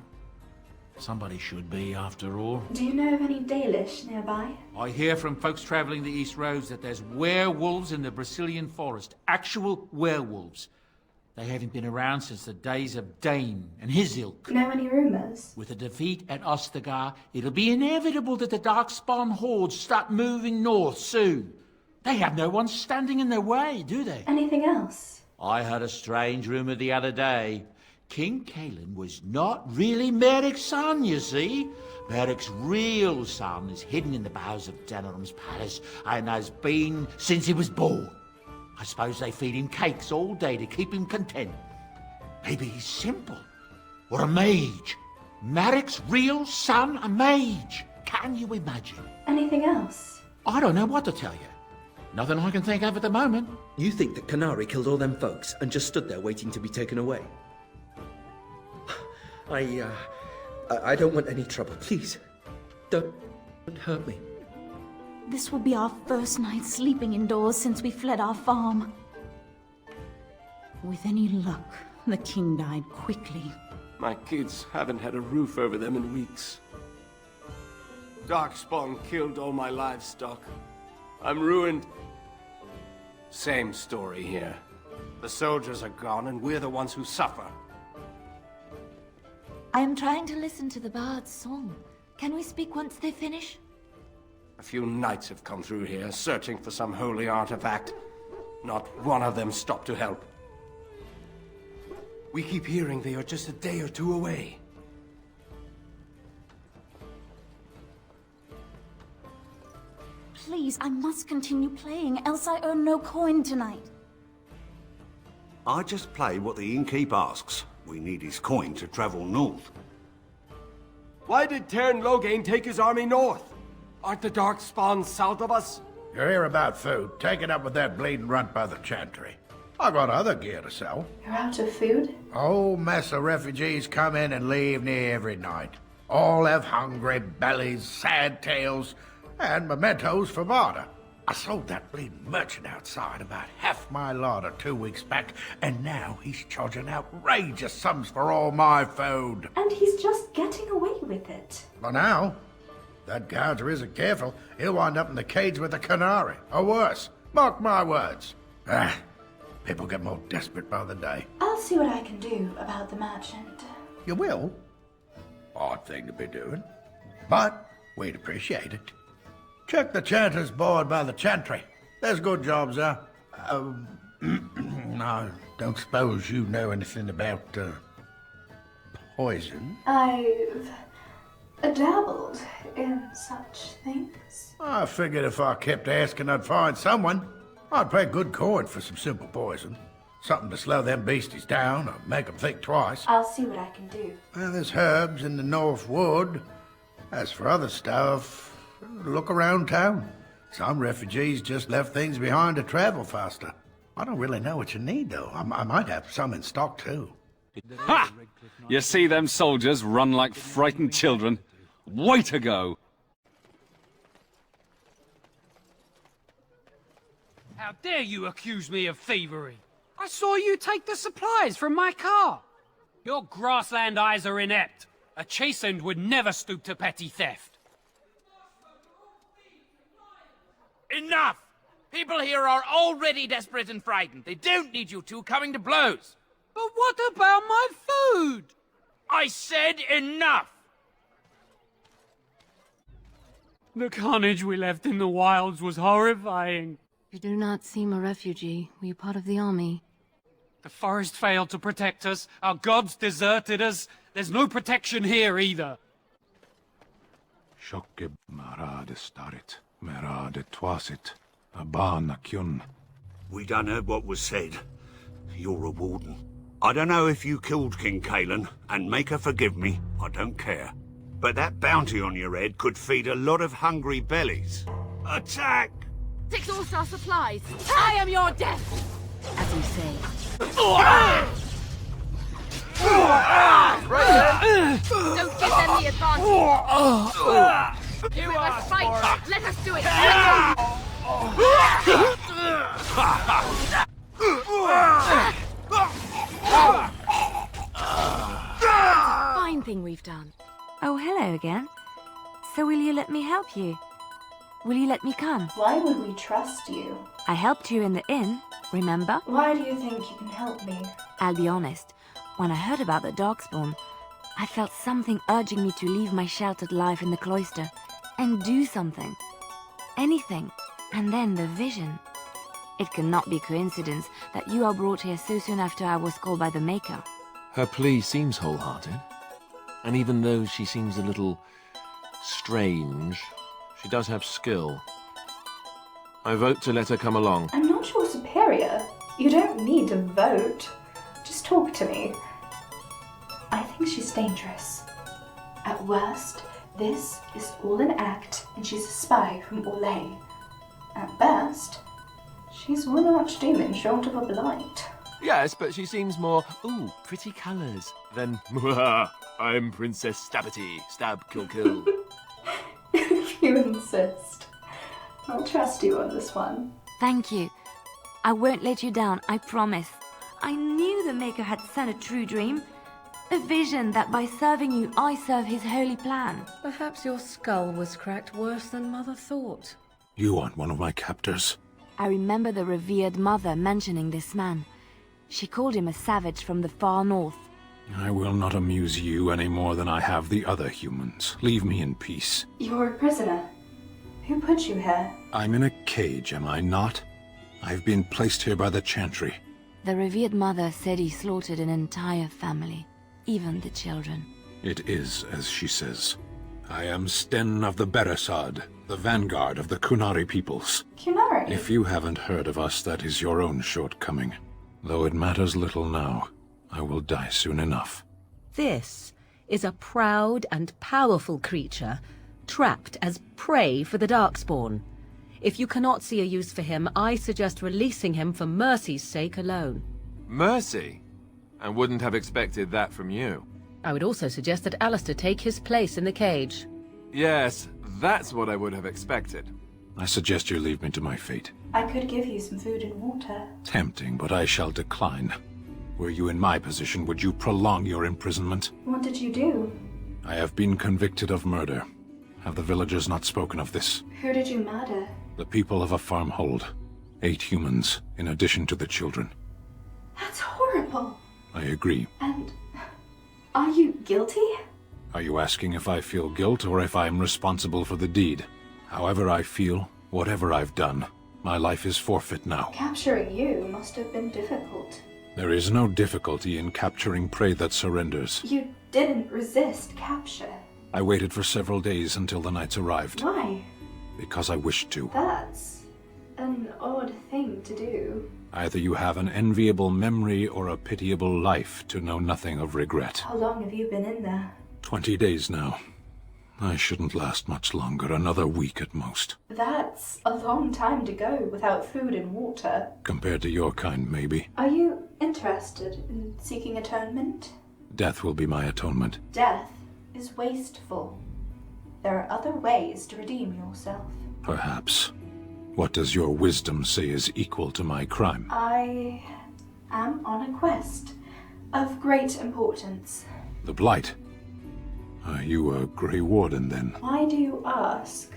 Somebody should be, after all. Do you know of any Dalish nearby? I hear from folks travelling the East Roads that there's werewolves in the Brazilian forest. Actual werewolves. They haven't been around since the days of Dane and his ilk. Know any rumours? With a defeat at Ostagar, it'll be inevitable that the Darkspawn hordes start moving north soon. They have no one standing in their way, do they? Anything else? I heard a strange rumour the other day. King Caelan was not really Merrick's son, you see. Merrick's real son is hidden in the bowels of Denerim's palace and has been since he was born. I suppose they feed him cakes all day to keep him content. Maybe he's simple. Or a mage. Merrick's real son, a mage. Can you imagine? Anything else? I don't know what to tell you. Nothing I can think of at the moment. You think that Canary killed all them folks and just stood there waiting to be taken away? I don't want any trouble. Please, don't hurt me. This will be our first night sleeping indoors since we fled our farm. With any luck, the king died quickly. My kids haven't had a roof over them in weeks. Darkspawn killed all my livestock. I'm ruined. Same story here. The soldiers are gone and we're the ones who suffer. I am trying to listen to the bard's song. Can we speak once they finish? A few knights have come through here, searching for some holy artifact. Not one of them stopped to help. We keep hearing they are just a day or two away. Please, I must continue playing, else I earn no coin tonight. I just play what the innkeep asks. We need his coin to travel north. Why did Teyrn Loghain take his army north? Aren't the Darkspawn south of us? You're here about food. Take it up with that bleeding runt by the chantry. I got other gear to sell. You're out of food? Whole mess of refugees come in and leave near every night. All have hungry bellies, sad tales, and mementos for barter. I sold that bleeding merchant outside about half my larder 2 weeks back, and now he's charging outrageous sums for all my food. And he's just getting away with it. For now, that gouger isn't careful, he'll wind up in the cage with a canary, or worse. Mark my words. People get more desperate by the day. I'll see what I can do about the merchant. You will? Odd thing to be doing. But we'd appreciate it. Check the chanter's board by the chantry. There's good jobs there. I don't suppose you know anything about, poison? I've dabbled in such things. I figured if I kept asking, I'd find someone. I'd pay good coin for some simple poison. Something to slow them beasties down or make them think twice. I'll see what I can do. Well, there's herbs in the North Wood. As for other stuff, look around town. Some refugees just left things behind to travel faster. I don't really know what you need, though. I might have some in stock, too. Ha! You see them soldiers run like frightened children? Way to go! How dare you accuse me of thievery? I saw you take the supplies from my car. Your grassland eyes are inept. A chastened would never stoop to petty theft. Enough! People here are already desperate and frightened. They don't need you two coming to blows. But what about my food? I said enough! The carnage we left in the wilds was horrifying. You do not seem a refugee. Were you part of the army? The forest failed to protect us. Our gods deserted us. There's no protection here either. Shokke marade starit, merade twasit, abana kyun. We done heard what was said. You're a warden. I don't know if you killed King Cailan, and make her forgive me, I don't care. But that bounty on your head could feed a lot of hungry bellies. Attack! Exhaust our supplies. I am your death! As you say. Don't give them the advantage. You must fight. Let us do it. Fine thing we've done. Oh, hello again. So will you let me help you? Will you let me come? Why would we trust you? I helped you in the inn, remember? Why do you think you can help me? I'll be honest. When I heard about the Darkspawn, I felt something urging me to leave my sheltered life in the cloister and do something. Anything. And then the vision. It cannot be coincidence that you are brought here so soon after I was called by the Maker. Her plea seems wholehearted. And even though she seems a little strange, she does have skill. I vote to let her come along. I'm not your superior. You don't need to vote. Just talk to me. I think she's dangerous. At worst, this is all an act and she's a spy from Orlais. At best, She's one archdemon short of a blight. Yes, but she seems more, ooh, pretty colours, than, I'm Princess Stabbity, stab, kill, kill. If you insist. I'll trust you on this one. Thank you. I won't let you down, I promise. I knew the Maker had sent a true dream. A vision that by serving you, I serve his holy plan. Perhaps your skull was cracked worse than Mother thought. You aren't one of my captors. I remember the revered mother mentioning this man. She called him a savage from the far north. I will not amuse you any more than I have the other humans. Leave me in peace. You're a prisoner. Who put you here? I'm in a cage, am I not? I've been placed here by the Chantry. The revered mother said he slaughtered an entire family, even the children. It is as she says. I am Sten of the Beresad, the vanguard of the Kunari peoples. Kunari? If you haven't heard of us, that is your own shortcoming. Though it matters little now, I will die soon enough. This is a proud and powerful creature, trapped as prey for the Darkspawn. If you cannot see a use for him, I suggest releasing him for mercy's sake alone. Mercy? I wouldn't have expected that from you. I would also suggest that Alistair take his place in the cage. Yes, that's what I would have expected. I suggest you leave me to my fate. I could give you some food and water. Tempting, but I shall decline. Were you in my position, would you prolong your imprisonment? What did you do? I have been convicted of murder. Have the villagers not spoken of this? Who did you murder? The people of a farmhold. 8 humans, in addition to the children. That's horrible. I agree. And are you guilty? Are you asking if I feel guilt or if I am responsible for the deed? However I feel, whatever I've done, my life is forfeit now. Capturing you must have been difficult. There is no difficulty in capturing prey that surrenders. You didn't resist capture. I waited for several days until the knights arrived. Why? Because I wished to. That's an odd thing to do. Either you have an enviable memory or a pitiable life to know nothing of regret. How long have you been in there? 20 days now. I shouldn't last much longer, another week at most. That's a long time to go without food and water. Compared to your kind, maybe. Are you interested in seeking atonement? Death will be my atonement. Death is wasteful. There are other ways to redeem yourself. Perhaps. What does your wisdom say is equal to my crime? I am on a quest of great importance. The Blight? Are you a Grey Warden, then? Why do you ask?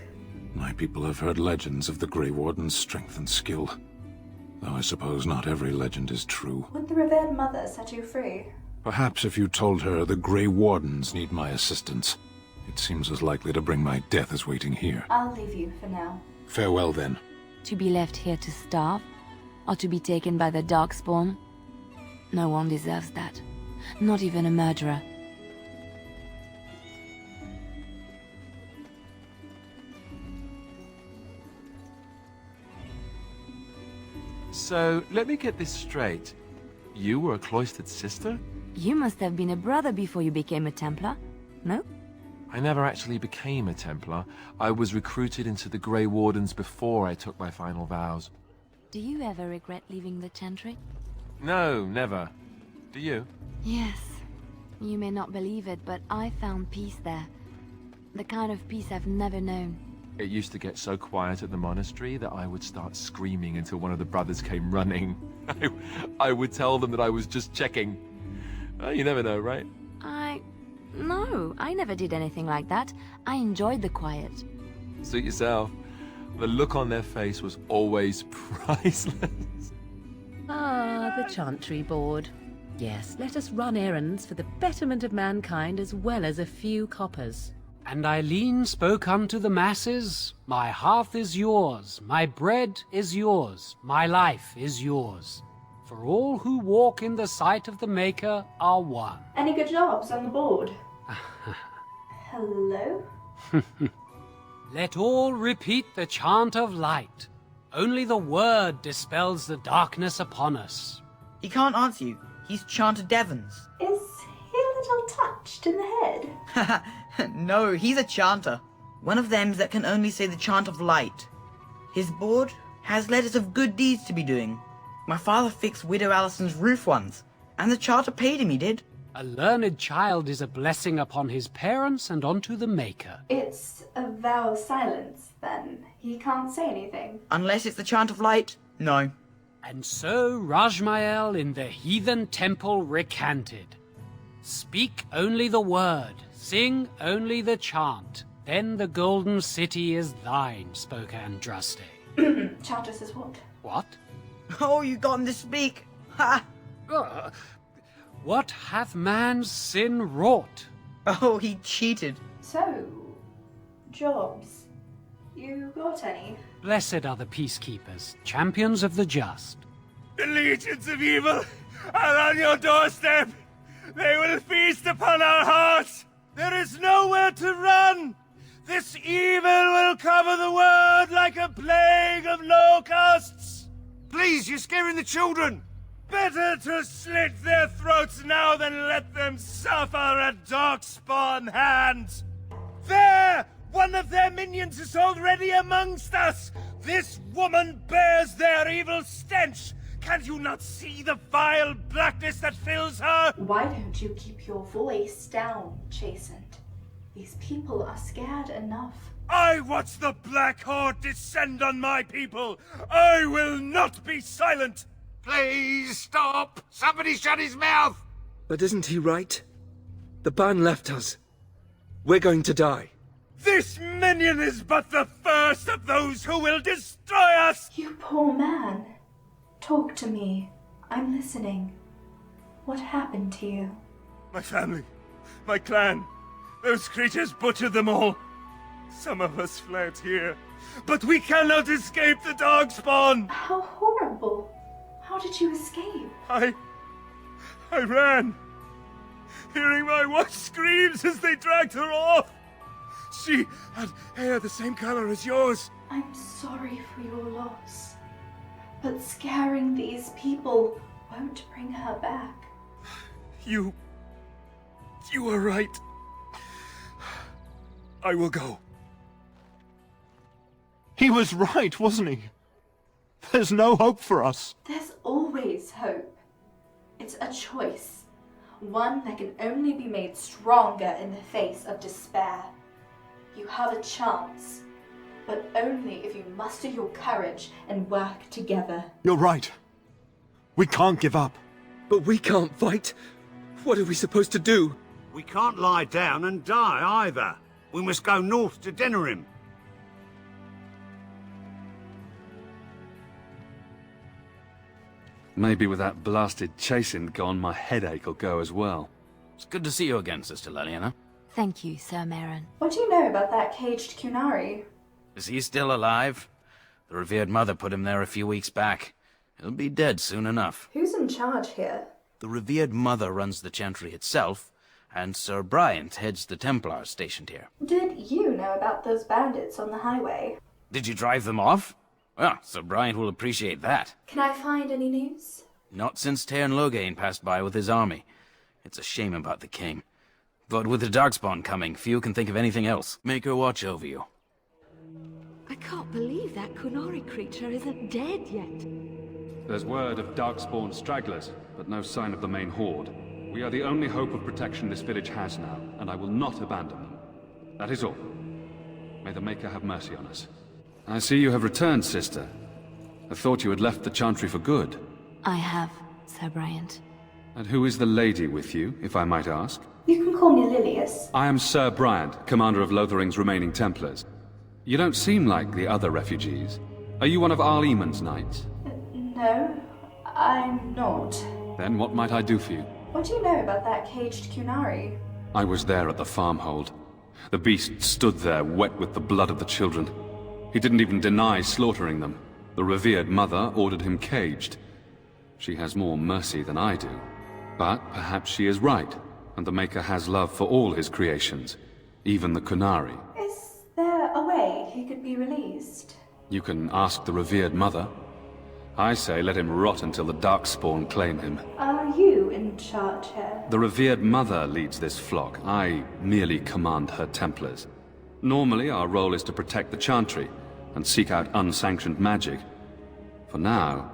My people have heard legends of the Grey Warden's strength and skill. Though I suppose not every legend is true. Would the revered mother set you free? Perhaps if you told her the Grey Wardens need my assistance. It seems as likely to bring my death as waiting here. I'll leave you for now. Farewell, then. To be left here to starve? Or to be taken by the Darkspawn? No one deserves that. Not even a murderer. So, let me get this straight. You were a cloistered sister? You must have been a brother before you became a Templar, no? I never actually became a Templar. I was recruited into the Grey Wardens before I took my final vows. Do you ever regret leaving the Chantry? No, never. Do you? Yes. You may not believe it, but I found peace there. The kind of peace I've never known. It used to get so quiet at the monastery that I would start screaming until one of the brothers came running. I would tell them that I was just checking. You never know, right? No, I never did anything like that. I enjoyed the quiet. Suit yourself. The look on their face was always priceless. Ah, the Chantry Board. Yes, let us run errands for the betterment of mankind as well as a few coppers. And Eileen spoke unto the masses, my hearth is yours, my bread is yours, my life is yours. For all who walk in the sight of the Maker are one. Any good jobs on the board? Hello? Let all repeat the chant of light. Only the word dispels the darkness upon us. He can't answer you. He's chanted Devons. Is he a little touched in the head? No, he's a chanter. One of them that can only say the chant of light. His board has letters of good deeds to be doing. My father fixed Widow Alison's roof once, and the charter paid him, he did. A learned child is a blessing upon his parents and onto the Maker. It's a vow of silence, then. He can't say anything. Unless it's the chant of light, no. And so Rajmael in the heathen temple recanted. Speak only the word, sing only the chant, then the golden city is thine, spoke Andraste. Charter says what? What? Oh, you got him to speak! Ha! What hath man's sin wrought? Oh, he cheated. So, jobs. You got any? Blessed are the peacekeepers, champions of the just. The legions of evil are on your doorstep. They will feast upon our hearts. There is nowhere to run. This evil will cover the world like a plague of locusts. Please, you're scaring the children. Better to slit their throats now than let them suffer at Darkspawn hands. There! One of their minions is already amongst us. This woman bears their evil stench. Can you not see the vile blackness that fills her? Why don't you keep your voice down, Chastened? These people are scared enough. I watch the Black Horde descend on my people. I will not be silent. Please stop! Somebody shut his mouth! But isn't he right? The ban left us. We're going to die. This minion is but the first of those who will destroy us! You poor man. Talk to me. I'm listening. What happened to you? My family, my clan, those creatures butchered them all. Some of us fled here, but we cannot escape the Darkspawn! How horrible! How did you escape? I ran, hearing my wife's screams as they dragged her off. She had hair the same color as yours. I'm sorry for your loss, but scaring these people won't bring her back. You are right. I will go. He was right, wasn't he? There's no hope for us. There's always hope. It's a choice. One that can only be made stronger in the face of despair. You have a chance, but only if you muster your courage and work together. You're right. We can't give up. But we can't fight. What are we supposed to do? We can't lie down and die either. We must go north to Denerim. Maybe with that blasted Chastened gone, my headache will go as well. It's good to see you again, Sister Liliana. Thank you, Sir Merrin. What do you know about that caged Kunari? Is he still alive? The revered mother put him there a few weeks back. He'll be dead soon enough. Who's in charge here? The revered mother runs the chantry itself, and Sir Bryant heads the Templars stationed here. Did you know about those bandits on the highway? Did you drive them off? Well, Sir Bryant will appreciate that. Can I find any news? Not since Tairn Loghain passed by with his army. It's a shame about the king. But with the Darkspawn coming, few can think of anything else. Make her watch over you. I can't believe that Kunari creature isn't dead yet. There's word of Darkspawn stragglers, but no sign of the main horde. We are the only hope of protection this village has now, and I will not abandon them. That is all. May the Maker have mercy on us. I see you have returned, sister. I thought you had left the Chantry for good. I have, Sir Bryant. And who is the lady with you, if I might ask? You can call me Lilias. I am Sir Bryant, commander of Lothering's remaining Templars. You don't seem like the other refugees. Are you one of Arl Eamon's knights? No, I'm not. Then what might I do for you? What do you know about that caged Kunari? I was there at the farmhold. The beast stood there, wet with the blood of the children. He didn't even deny slaughtering them. The revered mother ordered him caged. She has more mercy than I do. But perhaps she is right, and the Maker has love for all his creations, even the Kunari. Is there a way he could be released? You can ask the revered mother. I say let him rot until the Darkspawn claim him. Are you in charge here? The revered mother leads this flock. I merely command her Templars. Normally, our role is to protect the Chantry and seek out unsanctioned magic. For now,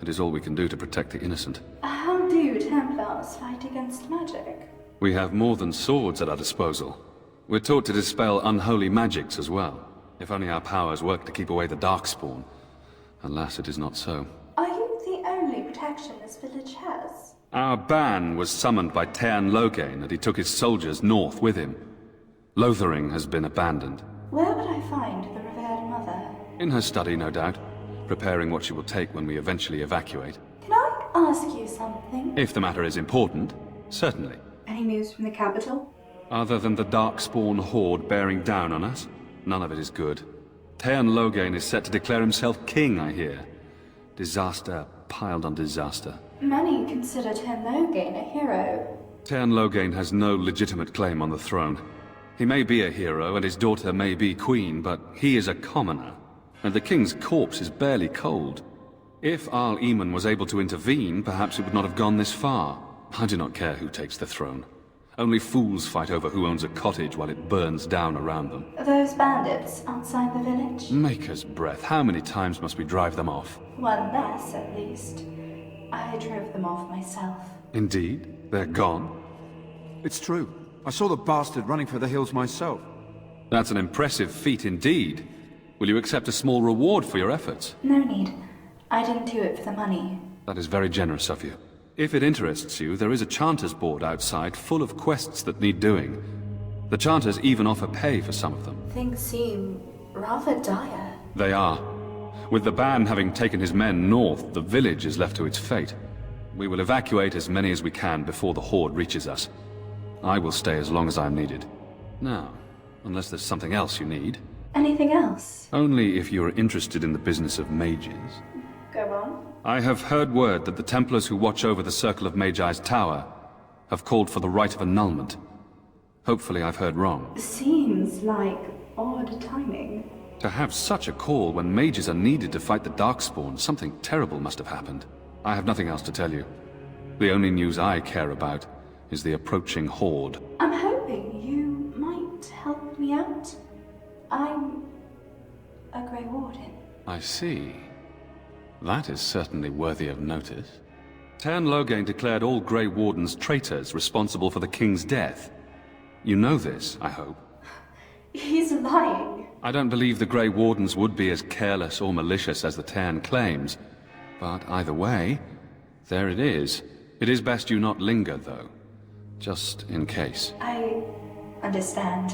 it is all we can do to protect the innocent. How do Templars fight against magic? We have more than swords at our disposal. We're taught to dispel unholy magics as well. If only our powers work to keep away the Darkspawn. Alas, it is not so. Are you the only protection this village has? Our ban was summoned by Tearn Loghain, and he took his soldiers north with him. Lothering has been abandoned. Where would I find the revered mother? In her study, no doubt, preparing what she will take when we eventually evacuate. Can I ask you something? If the matter is important, certainly. Any news from the capital? Other than the Darkspawn horde bearing down on us, none of it is good. Tearn Loghain is set to declare himself king, I hear. Disaster piled on disaster. Many consider Tearn Loghain a hero. Tearn Loghain has no legitimate claim on the throne. He may be a hero, and his daughter may be queen, but he is a commoner, and the king's corpse is barely cold. If Arl Eamon was able to intervene, perhaps it would not have gone this far. I do not care who takes the throne. Only fools fight over who owns a cottage while it burns down around them. Those bandits outside the village? Maker's breath, how many times must we drive them off? One less, at least. I drove them off myself. Indeed? They're gone? It's true. I saw the bastard running for the hills myself. That's an impressive feat indeed. Will you accept a small reward for your efforts? No need. I didn't do it for the money. That is very generous of you. If it interests you, there is a Chanter's board outside full of quests that need doing. The Chanters even offer pay for some of them. Things seem rather dire. They are. With the ban having taken his men north, the village is left to its fate. We will evacuate as many as we can before the horde reaches us. I will stay as long as I am needed. Now, unless there's something else you need. Anything else? Only if you are interested in the business of mages. Go on. I have heard word that the Templars who watch over the Circle of Magi's tower have called for the rite of annulment. Hopefully I've heard wrong. Seems like odd timing. To have such a call when mages are needed to fight the Darkspawn, something terrible must have happened. I have nothing else to tell you. The only news I care about is the approaching horde. I'm hoping you might help me out. I'm a Grey Warden. I see. That is certainly worthy of notice. Tearn Loghain declared all Grey Wardens traitors responsible for the king's death. You know this, I hope. He's lying. I don't believe the Grey Wardens would be as careless or malicious as the Tearn claims. But either way, there it is. It is best you not linger, though. Just in case. I understand.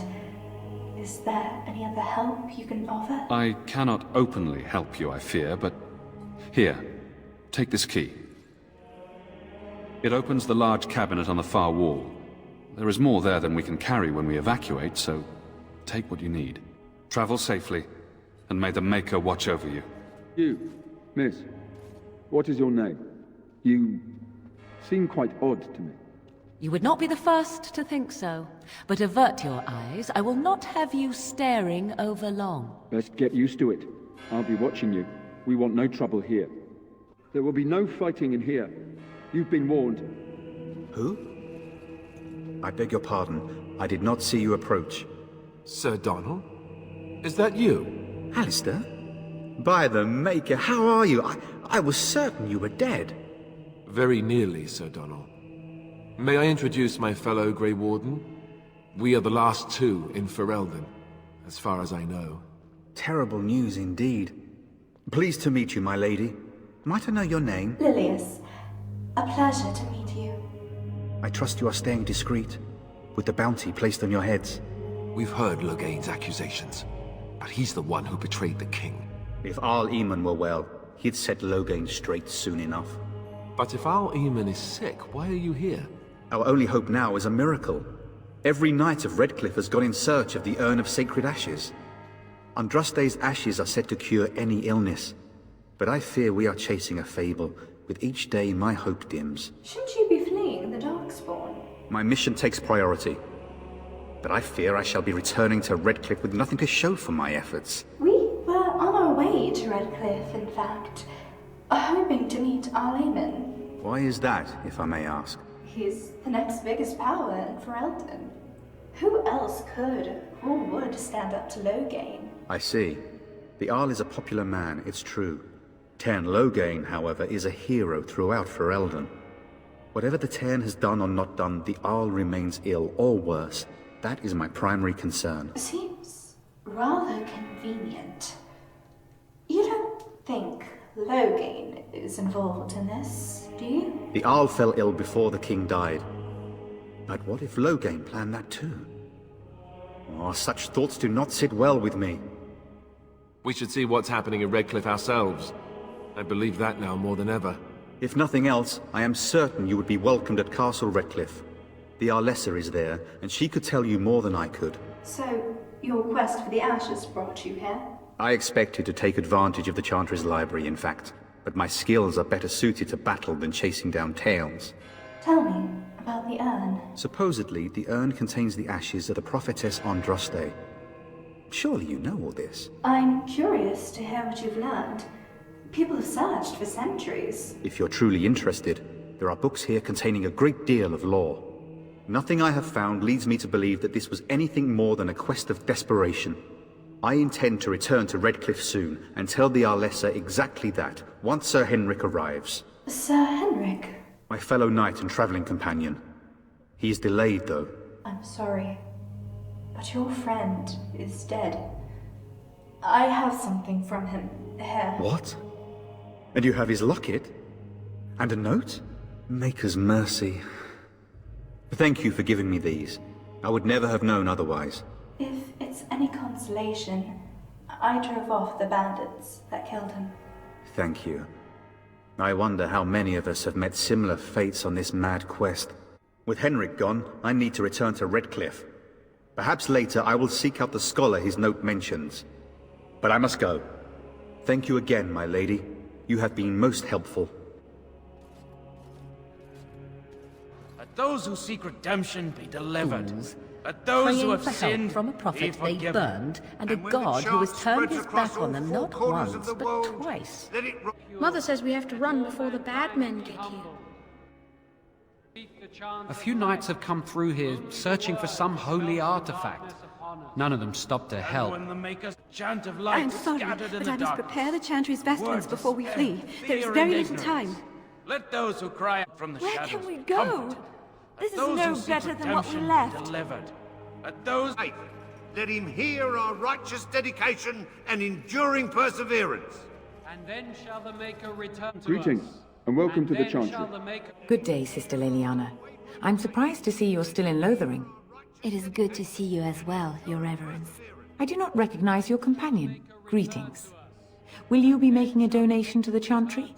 Is there any other help you can offer? I cannot openly help you, I fear, but... Here, take this key. It opens the large cabinet on the far wall. There is more there than we can carry when we evacuate, so take what you need. Travel safely, and may the Maker watch over you. You, miss, what is your name? You seem quite odd to me. You would not be the first to think so. But avert your eyes. I will not have you staring over long. Best get used to it. I'll be watching you. We want no trouble here. There will be no fighting in here. You've been warned. Who? I beg your pardon. I did not see you approach. Sir Donald? Is that you? Alistair? By the Maker, how are you? I was certain you were dead. Very nearly, Sir Donald. May I introduce my fellow Grey Warden? We are the last two in Ferelden, as far as I know. Terrible news indeed. Pleased to meet you, my lady. Might I know your name? Lilias. A pleasure to meet you. I trust you are staying discreet, with the bounty placed on your heads. We've heard Loghain's accusations, but he's the one who betrayed the king. If Arl Eamon were well, he'd set Loghain straight soon enough. But if Arl Eamon is sick, why are you here? Our only hope now is a miracle. Every knight of Redcliffe has gone in search of the Urn of Sacred Ashes. Andraste's ashes are said to cure any illness, but I fear we are chasing a fable. With each day, my hope dims. Shouldn't you be fleeing the Darkspawn? My mission takes priority, but I fear I shall be returning to Redcliffe with nothing to show for my efforts. We were on our way to Redcliffe, in fact, hoping to meet Arl Eamon. Why is that, if I may ask? He's the next biggest power in Ferelden. Who else could or would stand up to Loghain? I see. The Arl is a popular man, it's true. Tairn Loghain, however, is a hero throughout Ferelden. Whatever the Tairn has done or not done, the Arl remains ill, or worse. That is my primary concern. Seems rather convenient. You don't think Loghain is involved in this, do you? The Arl fell ill before the king died. But what if Loghain planned that too? Oh, such thoughts do not sit well with me. We should see what's happening in Redcliffe ourselves. I believe that now more than ever. If nothing else, I am certain you would be welcomed at Castle Redcliffe. The Arlessa is there, and she could tell you more than I could. So, your quest for the ashes brought you here? I expected to take advantage of the Chantry's library, in fact, but my skills are better suited to battle than chasing down tales. Tell me about the urn. Supposedly, the urn contains the ashes of the prophetess Andraste. Surely you know all this. I'm curious to hear what you've learned. People have searched for centuries. If you're truly interested, there are books here containing a great deal of lore. Nothing I have found leads me to believe that this was anything more than a quest of desperation. I intend to return to Redcliffe soon and tell the Arlessa exactly that, once Sir Henrik arrives. Sir Henrik? My fellow knight and travelling companion. He is delayed, though. I'm sorry, but your friend is dead. I have something from him here. What? And you have his locket? And a note? Maker's mercy. Thank you for giving me these. I would never have known otherwise. If it's any consolation, I drove off the bandits that killed him. Thank you. I wonder how many of us have met similar fates on this mad quest. With Henrik gone, I need to return to Redcliffe. Perhaps later I will seek out the scholar his note mentions. But I must go. Thank you again, my lady. You have been most helpful. Let those who seek redemption be delivered. Fools. Let those who Praying have for sinned help from a be prophet they forgiven. burned, and a god who has turned his back on them not once, but twice. Mother says we have to run before the bad men get here. A few knights have come through here searching for some holy artifact. None of them stopped to help. When the Maker's chant of light I'm sorry, scattered in but the I must dark. prepare the Chantry's vestments before we flee. There is fear very and little ignorance. time. Let those who cry out from the Where shadows can we be go? comforted. This is Those no who seek better than what we redemption be left. Delivered. Let those Let him hear our righteous dedication and enduring perseverance. And then shall the Maker return to Greetings, us. and welcome to the Then shall Chantry. the Maker... Good day, Sister Liliana. I'm surprised to see you're still in Lothering. It is good to see you as well, Your Reverence. I do not recognize your companion. Greetings. Will you be making a donation to the Chantry?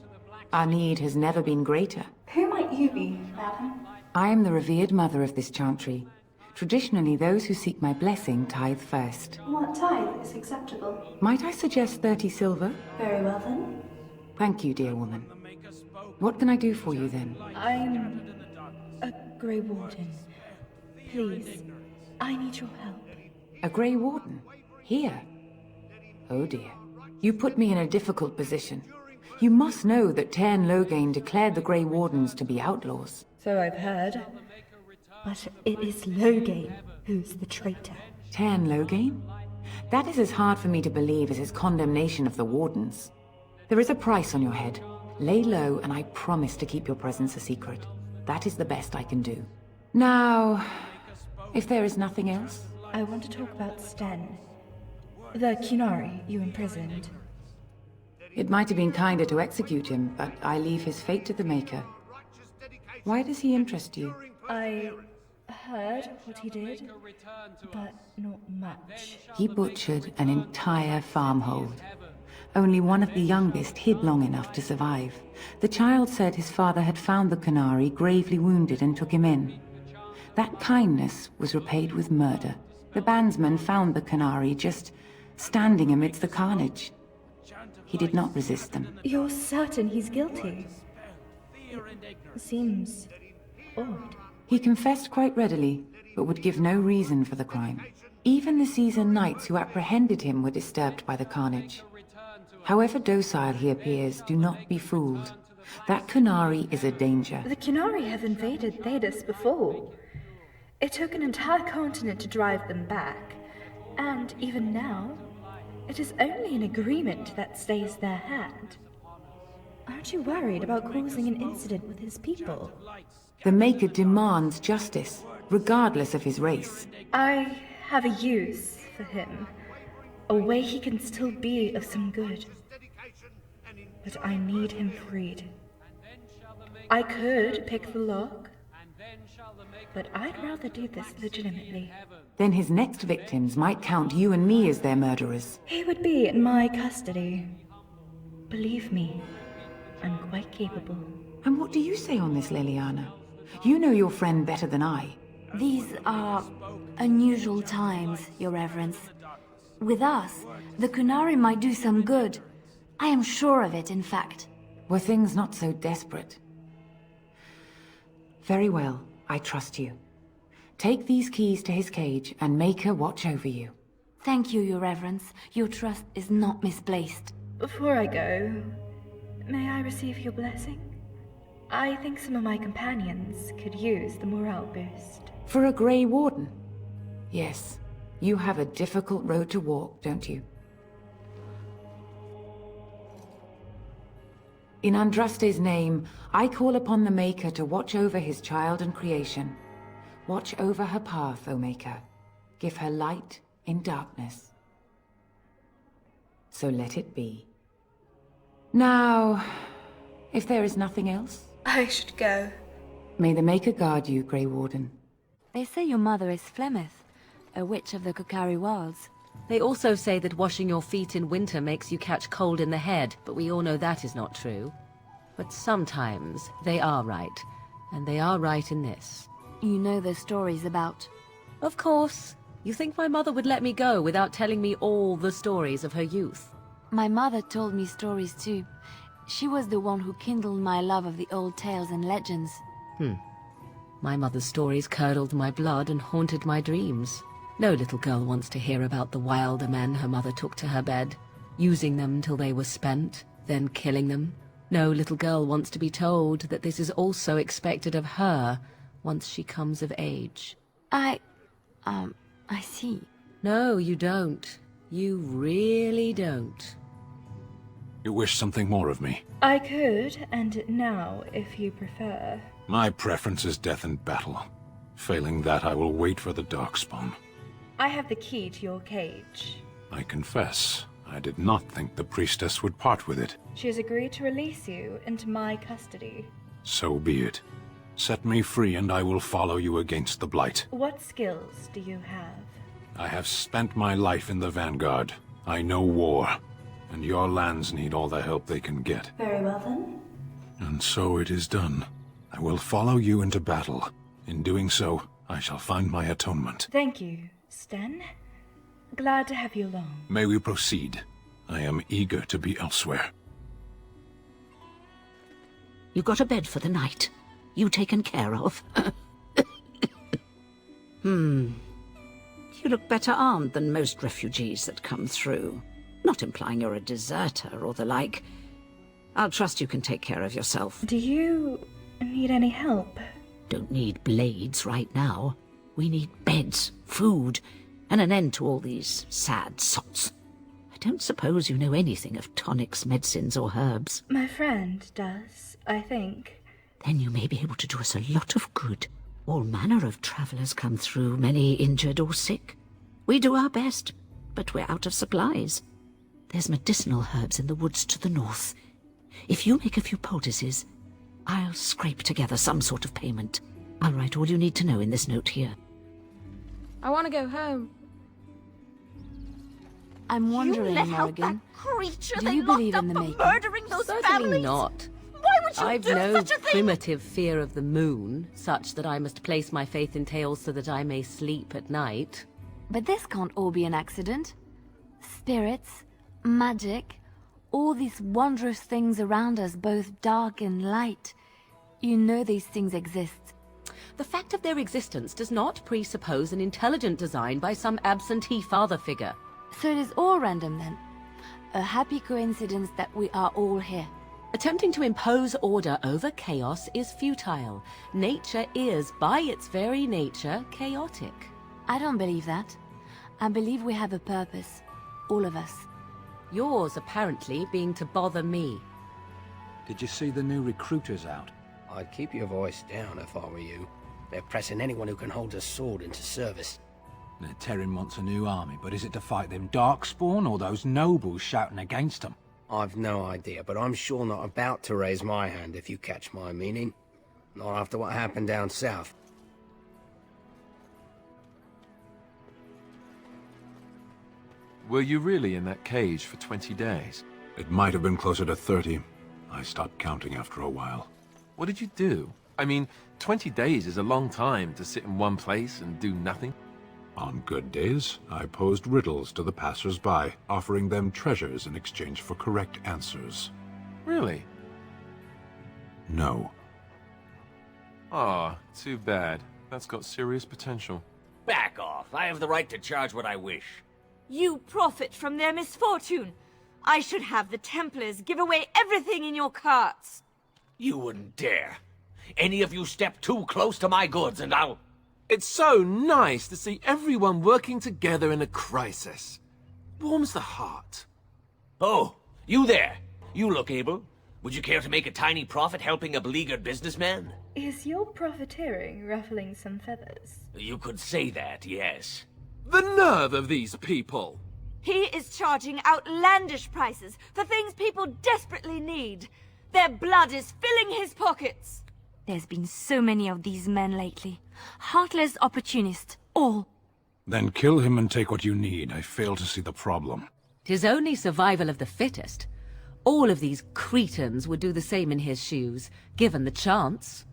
Our need has never been greater. Who might you be, madam? I am the revered mother of this Chantry. Traditionally, those who seek my blessing tithe first. What tithe is acceptable? Might I suggest 30 silver? Very well then. Thank you, dear woman. What can I do for you then? I'm a Grey Warden. Please, I need your help. A Grey Warden? Here? Oh dear. You put me in a difficult position. You must know that Tairn Loghain declared the Grey Wardens to be outlaws. So I've heard. But it is Loghain who's the traitor. Tairn Loghain? That is as hard for me to believe as his condemnation of the Wardens. There is a price on your head. Lay low, and I promise to keep your presence a secret. That is the best I can do. Now, if there is nothing else... I want to talk about Sten. The Qunari you imprisoned. It might have been kinder to execute him, but I leave his fate to the Maker. Why does he interest you? I heard what he did, but not much. He butchered an entire farmhold. Only one of the youngest hid long enough to survive. The child said his father had found the Qunari gravely wounded and took him in. That kindness was repaid with murder. The bandsman found the Qunari just standing amidst the carnage. He did not resist them. You're certain he's guilty? It seems odd. He confessed quite readily, but would give no reason for the crime. Even the seasoned knights who apprehended him were disturbed by the carnage. However docile he appears, do not be fooled. That Qunari is a danger. The Qunari have invaded Thedas before. It took an entire continent to drive them back. And even now, it is only an agreement that stays their hand. Aren't you worried about causing an incident with his people? The Maker demands justice, regardless of his race. I have a use for him. A way he can still be of some good. But I need him freed. I could pick the lock, but I'd rather do this legitimately. Then his next victims might count you and me as their murderers. He would be in my custody. Believe me, I'm quite capable. And what do you say on this, Liliana? You know your friend better than I. These are unusual times, Your Reverence. With us, the Kunari might do some good. I am sure of it, in fact. Were things not so desperate? Very well, I trust you. Take these keys to his cage and make her watch over you. Thank you, Your Reverence. Your trust is not misplaced. Before I go, may I receive your blessing? I think some of my companions could use the morale boost. For a Grey Warden? Yes, you have a difficult road to walk, don't you? In Andraste's name, I call upon the Maker to watch over his child and creation. Watch over her path, O Maker. Give her light in darkness. So let it be. Now, if there is nothing else, I should go. May the Maker guard you, Grey Warden. They say your mother is Flemeth, a witch of the Kukari Wilds. They also say that washing your feet in winter makes you catch cold in the head, but we all know that is not true. But sometimes they are right, and they are right in this. You know the stories about... Of course. You think my mother would let me go without telling me all the stories of her youth? My mother told me stories too. She was the one who kindled my love of the old tales and legends. My mother's stories curdled my blood and haunted my dreams. No little girl wants to hear about the wilder men her mother took to her bed, using them till they were spent, then killing them. No little girl wants to be told that this is also expected of her once she comes of age. I see. No, you don't. You really don't. You wish something more of me? I could, and now, if you prefer. My preference is death in battle. Failing that, I will wait for the Darkspawn. I have the key to your cage. I confess, I did not think the priestess would part with it. She has agreed to release you into my custody. So be it. Set me free and I will follow you against the Blight. What skills do you have? I have spent my life in the Vanguard. I know war, and your lands need all the help they can get. Very well then. And so it is done. I will follow you into battle. In doing so, I shall find my atonement. Thank you, Sten. Glad to have you along. May we proceed? I am eager to be elsewhere. You got a bed for the night? You taken care of? You look better armed than most refugees that come through. Not implying you're a deserter or the like. I'll trust you can take care of yourself. Do you need any help? Don't need blades right now. We need beds, food, and an end to all these sad sots. I don't suppose you know anything of tonics, medicines, or herbs. My friend does, I think. Then you may be able to do us a lot of good. All manner of travellers come through, many injured or sick. We do our best, but we're out of supplies. There's medicinal herbs in the woods to the north. If you make a few poultices, I'll scrape together some sort of payment. I'll write all you need to know in this note here. I want to go home. I'm wondering, You let out Morrigan, that creature do they you locked believe up in the for Maker? murdering those Certainly families? not. Why would you I've do no such a thing? primitive fear of the moon, such that I must place my faith in tales so that I may sleep at night. But this can't all be an accident. Spirits, magic, all these wondrous things around us, both dark and light. You know these things exist. The fact of their existence does not presuppose an intelligent design by some absentee father figure. So it is all random then. A happy coincidence that we are all here. Attempting to impose order over chaos is futile. Nature is, by its very nature, chaotic. I don't believe that. I believe we have a purpose. All of us. Yours, apparently, being to bother me. Did you see the new recruiters out? I'd keep your voice down if I were you. They're pressing anyone who can hold a sword into service. The Terran wants a new army, but is it to fight them Darkspawn or those nobles shouting against them? I've no idea, but I'm sure not about to raise my hand if you catch my meaning. Not after what happened down south. Were you really in that cage for 20 days? It might have been closer to 30. I stopped counting after a while. What did you do? I mean, 20 days is a long time to sit in one place and do nothing. On good days, I posed riddles to the passers-by, offering them treasures in exchange for correct answers. Really? No. Ah, too bad. That's got serious potential. Back off. I have the right to charge what I wish. You profit from their misfortune. I should have the Templars give away everything in your carts. You wouldn't dare. Any of you step too close to my goods and I'll... It's so nice to see everyone working together in a crisis. Warms the heart. Oh, you there. You look able. Would you care to make a tiny profit helping a beleaguered businessman? Is your profiteering ruffling some feathers? You could say that, yes. The nerve of these people! He is charging outlandish prices for things people desperately need. Their blood is filling his pockets. There's been so many of these men lately. Heartless opportunists, all. Then kill him and take what you need. I fail to see the problem. 'Tis only survival of the fittest. All of these cretins would do the same in his shoes, given the chance.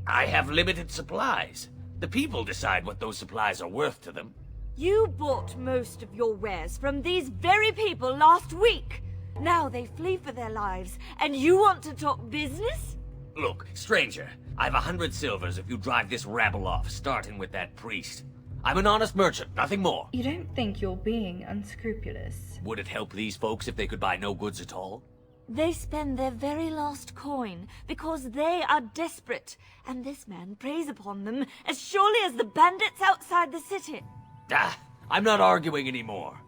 I have limited supplies. The people decide what those supplies are worth to them. You bought most of your wares from these very people last week. Now they flee for their lives, and you want to talk business? Look, stranger, I've 100 silvers if you drive this rabble off, starting with that priest. I'm an honest merchant, nothing more. You don't think you're being unscrupulous? Would it help these folks if they could buy no goods at all? They spend their very last coin because they are desperate, and this man preys upon them as surely as the bandits outside the city. Ah, I'm not arguing anymore.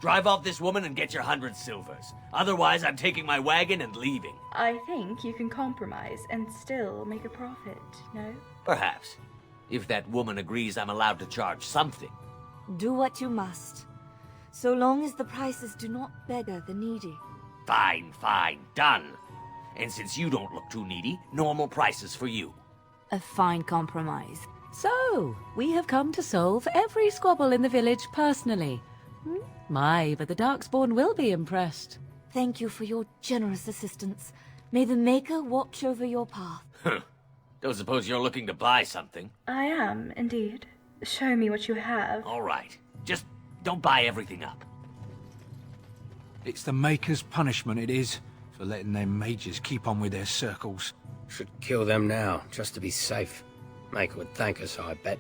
Drive off this woman and get your 100 silvers. Otherwise, I'm taking my wagon and leaving. I think you can compromise and still make a profit, no? Perhaps. If that woman agrees I'm allowed to charge something. Do what you must, so long as the prices do not beggar the needy. Fine, fine, done. And since you don't look too needy, normal prices for you. A fine compromise. So, we have come to solve every squabble in the village personally. My, but the Darkspawn will be impressed. Thank you for your generous assistance. May the Maker watch over your path. Don't suppose you're looking to buy something? I am, indeed. Show me what you have. All right. Just don't buy everything up. It's the Maker's punishment, it is, for letting them mages keep on with their circles. Should kill them now, just to be safe. Maker would thank us, I bet.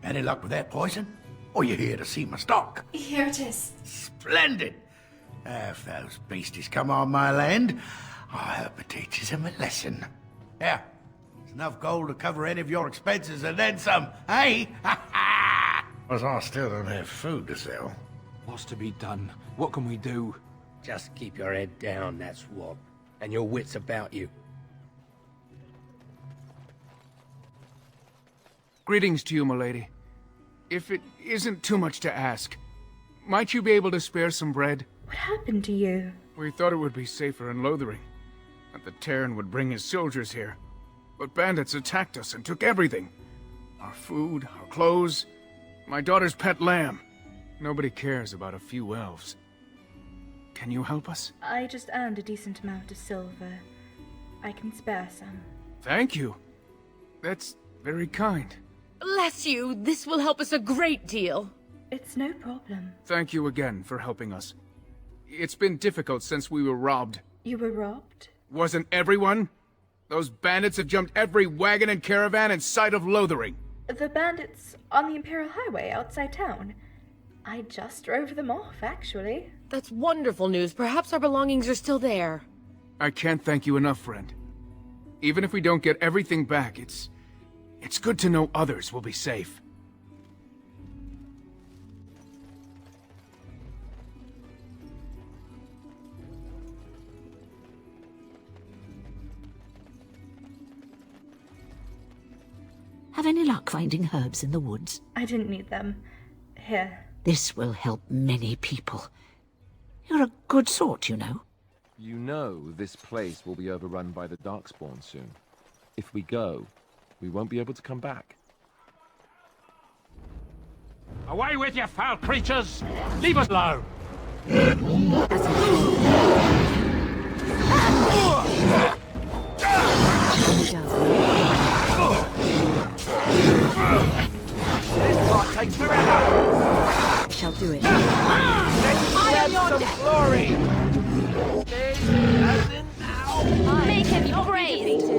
Any luck with that poison? Or you here to see my stock? Here it is. Splendid! If those beasties come on my land, I hope it teaches them a lesson. Here, there's enough gold to cover any of your expenses and then some, hey? As I still don't have food to sell. What's to be done? What can we do? Just keep your head down, that's what. And your wits about you. Greetings to you, milady. If it isn't too much to ask, might you be able to spare some bread? What happened to you? We thought it would be safer in Lothering, that the Terran would bring his soldiers here. But bandits attacked us and took everything. Our food, our clothes, my daughter's pet lamb. Nobody cares about a few elves. Can you help us? I just earned a decent amount of silver. I can spare some. Thank you. That's very kind. Bless you, this will help us a great deal. It's no problem. Thank you again for helping us. It's been difficult since we were robbed. You were robbed? Wasn't everyone? Those bandits have jumped every wagon and caravan in sight of Lothering. The bandits on the Imperial Highway outside town. I just drove them off, actually. That's wonderful news. Perhaps our belongings are still there. I can't thank you enough, friend. Even if we don't get everything back, it's good to know others will be safe. Have any luck finding herbs in the woods? I didn't need them. Here. This will help many people. You're a good sort, you know. You know this place will be overrun by the Darkspawn soon. If we go, we won't be able to come back. Away with you, foul creatures! Leave us alone! Takes forever! Shall do it. I am your death! Glory! Make him praised!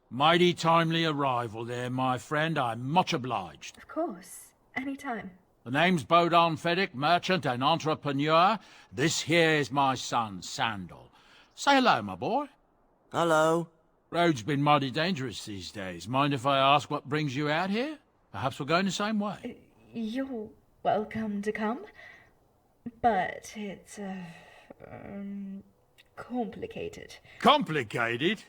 Mighty timely arrival there, my friend. I'm much obliged. Of course. Anytime. The name's Bodon Feddick, merchant and entrepreneur. This here is my son, Sandal. Say hello, my boy. Hello. Road's been mighty dangerous these days. Mind if I ask what brings you out here? Perhaps we're going the same way. You're welcome to come. But it's, complicated. Complicated?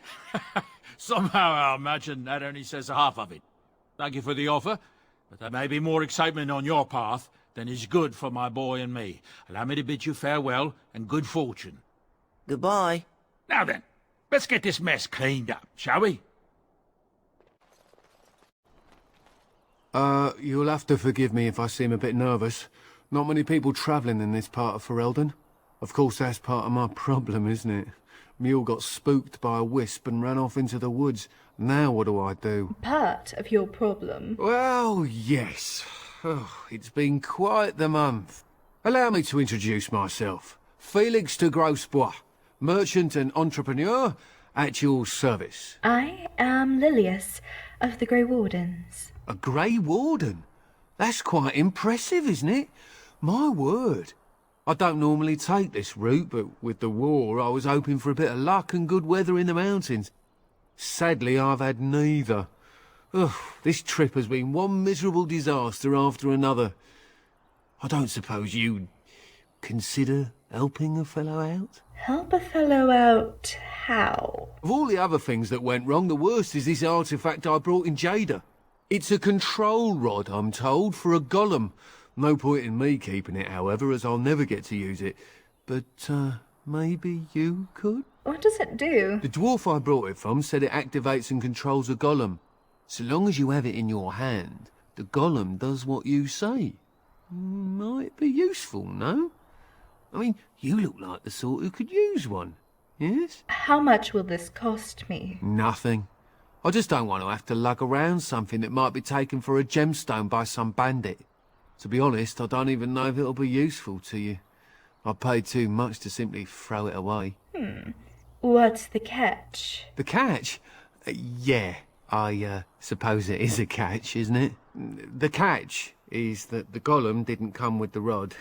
Somehow I imagine that only says half of it. Thank you for the offer, but there may be more excitement on your path than is good for my boy and me. Allow me to bid you farewell and good fortune. Goodbye. Now then, let's get this mess cleaned up, shall we? You'll have to forgive me if I seem a bit nervous. Not many people travelling in this part of Ferelden. Of course, that's part of my problem, isn't it? Mule got spooked by a wisp and ran off into the woods. Now what do I do? Part of your problem. Well, yes. Oh, it's been quite the month. Allow me to introduce myself. Felix de Grosbois, merchant and entrepreneur at your service. I am Lilias of the Grey Wardens. A Grey Warden? That's quite impressive, isn't it? My word. I don't normally take this route, but with the war, I was hoping for a bit of luck and good weather in the mountains. Sadly, I've had neither. Ugh, this trip has been one miserable disaster after another. I don't suppose you'd consider helping a fellow out? Help a fellow out how? Of all the other things that went wrong, the worst is this artifact I brought in Jada. It's a control rod, I'm told, for a golem. No point in me keeping it, however, as I'll never get to use it. But, maybe you could? What does it do? The dwarf I brought it from said it activates and controls a golem. So long as you have it in your hand, the golem does what you say. Might be useful, no? I mean, you look like the sort who could use one, yes? How much will this cost me? Nothing. I just don't want to have to lug around something that might be taken for a gemstone by some bandit. To be honest, I don't even know if it'll be useful to you. I paid too much to simply throw it away. What's the catch? The catch? Yeah, I suppose it is a catch, isn't it? The catch is that the golem didn't come with the rod.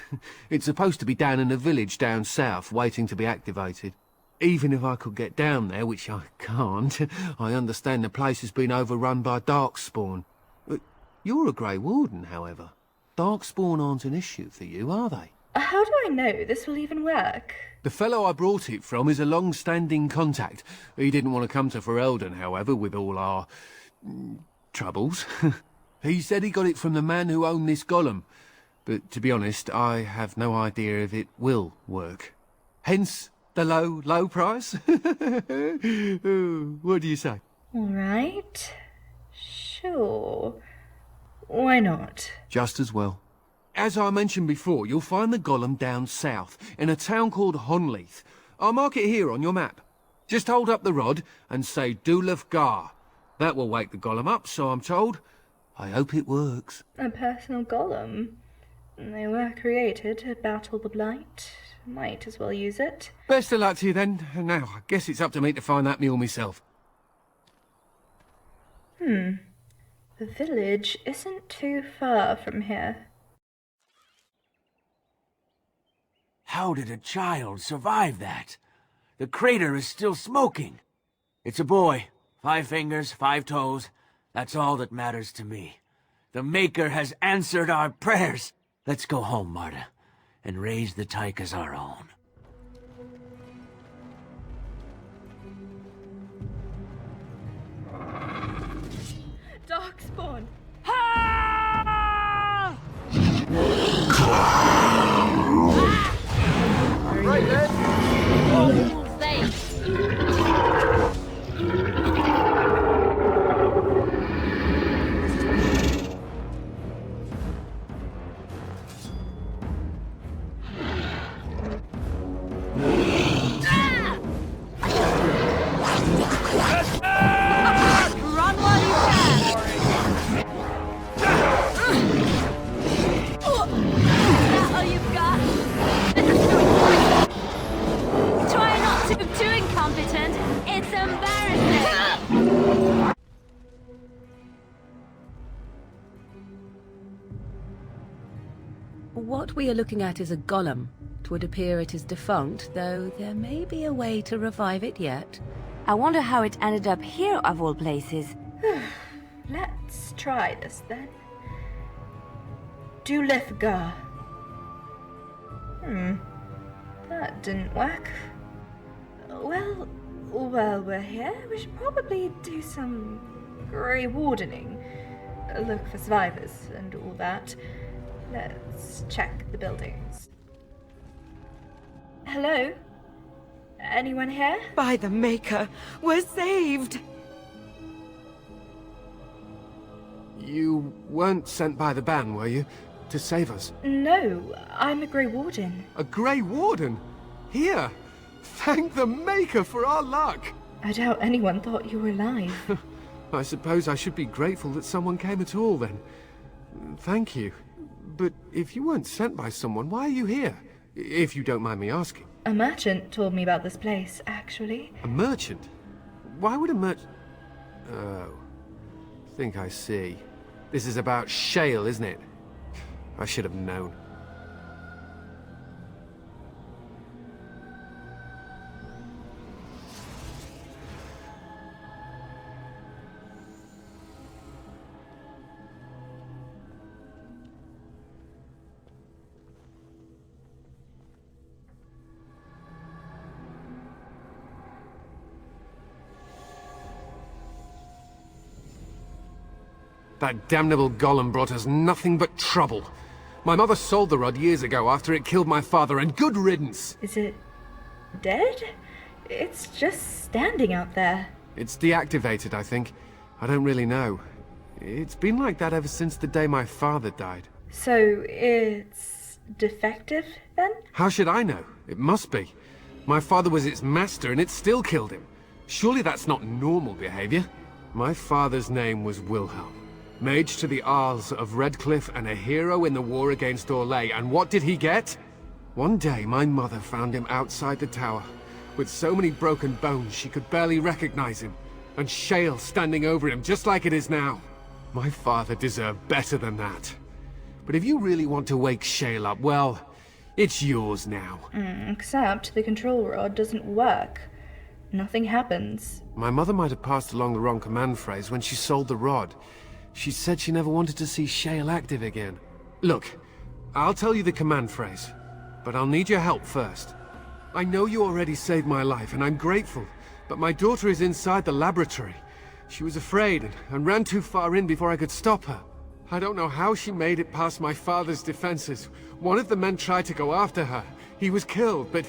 It's supposed to be down in a village down south, waiting to be activated. Even if I could get down there, which I can't, I understand the place has been overrun by Darkspawn. You're a Grey Warden, however. Darkspawn aren't an issue for you, are they? How do I know this will even work? The fellow I brought it from is a long-standing contact. He didn't want to come to Ferelden, however, with all our troubles. He said he got it from the man who owned this golem. But to be honest, I have no idea if it will work. Hence the low price. What do you say? All right. Sure. Why not? Just as well. As I mentioned before, you'll find the golem down south, in a town called Honleith. I'll mark it here on your map. Just hold up the rod and say Dulaf Gar. That will wake the golem up, so I'm told. I hope it works. A personal golem. They were created to battle the Blight. Might as well use it. Best of luck to you then. Now, I guess it's up to me to find that mule myself. The village isn't too far from here. How did a child survive that? The crater is still smoking. It's a boy. 5 fingers, 5 toes. That's all that matters to me. The Maker has answered our prayers. Let's go home, Marta, and raise the tyke as our own. All safe. Run while you can! Is that all you've got? Try not to be too incompetent. It's embarrassing. What we are looking at is a golem. It would appear it is defunct, though there may be a way to revive it yet. I wonder how it ended up here of all places. Let's try this then. Dulithgar. That didn't work. Well, while we're here, we should probably do some Grey Wardening. Look for survivors and all that. Let's check the buildings. Hello? Anyone here? By the Maker, we're saved! You weren't sent by the ban, were you? To save us? No, I'm a Grey Warden. A Grey Warden? Here! Thank the Maker for our luck! I doubt anyone thought you were alive. I suppose I should be grateful that someone came at all, then. Thank you. But if you weren't sent by someone, why are you here? If you don't mind me asking. A merchant told me about this place, actually. A merchant? Why would a merchant... Oh. Think I see. This is about shale, isn't it? I should have known. That damnable golem brought us nothing but trouble. My mother sold the rod years ago after it killed my father, and good riddance! Is it dead? It's just standing out there. It's deactivated, I think. I don't really know. It's been like that ever since the day my father died. So it's defective, then? How should I know? It must be. My father was its master, and it still killed him. Surely that's not normal behavior. My father's name was Wilhelm. Mage to the Arls of Redcliffe and a hero in the war against Orlais, and what did he get? One day my mother found him outside the tower, with so many broken bones she could barely recognize him, and shale standing over him just like it is now. My father deserved better than that. But if you really want to wake shale up, well, it's yours now. Except the control rod doesn't work. Nothing happens. My mother might have passed along the wrong command phrase when she sold the rod. She said she never wanted to see shale active again. Look, I'll tell you the command phrase, but I'll need your help first. I know you already saved my life, and I'm grateful, but my daughter is inside the laboratory. She was afraid and ran too far in before I could stop her. I don't know how she made it past my father's defenses. One of the men tried to go after her. He was killed, but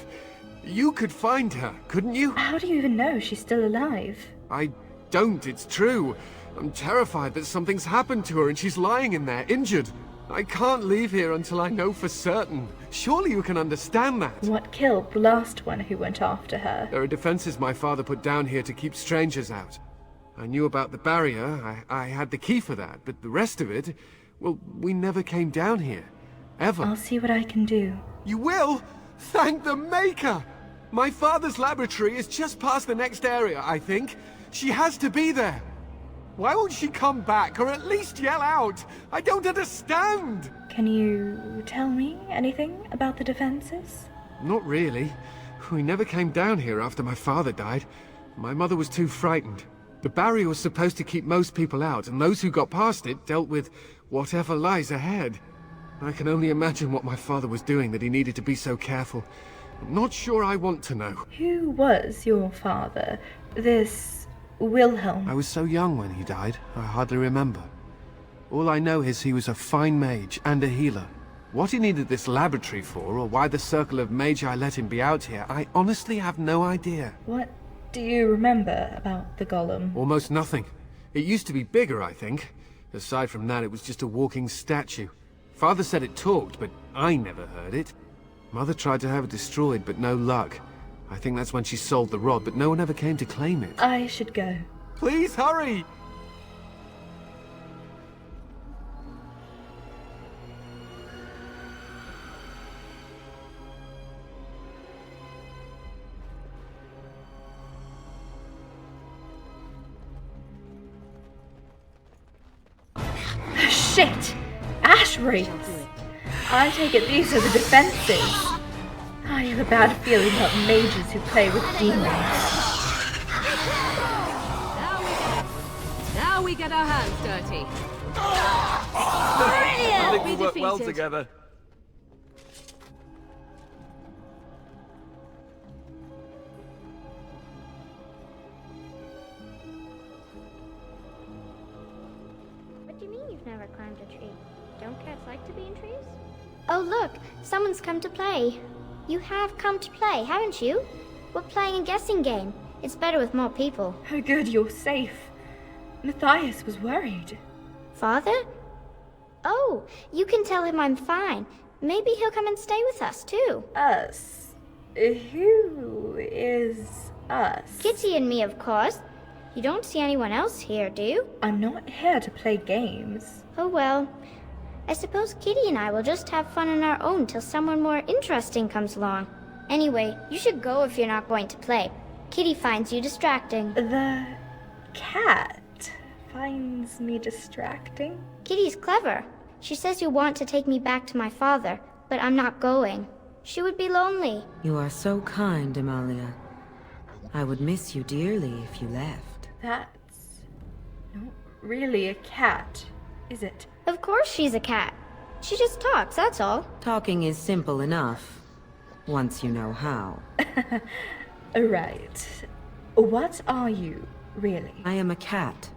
you could find her, couldn't you? How do you even know she's still alive? I don't, it's true. I'm terrified that something's happened to her and she's lying in there, injured. I can't leave here until I know for certain. Surely you can understand that. What killed the last one who went after her? There are defenses my father put down here to keep strangers out. I knew about the barrier, I had the key for that, but the rest of it, well, we never came down here. Ever. I'll see what I can do. You will? Thank the Maker! My father's laboratory is just past the next area, I think. She has to be there. Why won't she come back, or at least yell out? I don't understand! Can you tell me anything about the defenses? Not really. We never came down here after my father died. My mother was too frightened. The barrier was supposed to keep most people out, and those who got past it dealt with whatever lies ahead. I can only imagine what my father was doing that he needed to be so careful. I'm not sure I want to know. Who was your father? This Wilhelm? I was so young when he died, I hardly remember. All I know is he was a fine mage and a healer. What he needed this laboratory for, or why the Circle of Magi let him be out here, I honestly have no idea. What do you remember about the golem? Almost nothing. It used to be bigger, I think. Aside from that, it was just a walking statue. Father said it talked, but I never heard it. Mother tried to have it destroyed, but no luck. I think that's when she sold the rod, but no one ever came to claim it. I should go. Please hurry! Shit! Ash wreaths! I take it these are the defenses. I have a bad feeling about mages who play with demons. Now we get our hands dirty. I think we work well together. What do you mean you've never climbed a tree? Don't cats like to be in trees? Oh look, someone's come to play. You have come to play, haven't you? We're playing a guessing game. It's better with more people. Oh good, you're safe. Matthias was worried. Father? Oh, you can tell him I'm fine. Maybe he'll come and stay with us, too. Us? Who is us? Kitty and me, of course. You don't see anyone else here, do you? I'm not here to play games. Oh well. I suppose Kitty and I will just have fun on our own till someone more interesting comes along. Anyway, you should go if you're not going to play. Kitty finds you distracting. The cat finds me distracting? Kitty's clever. She says you want to take me back to my father, but I'm not going. She would be lonely. You are so kind, Amalia. I would miss you dearly if you left. That's not really a cat, is it? Of course she's a cat. She just talks, that's all. Talking is simple enough, once you know how. Right. What are you, really? I am a cat,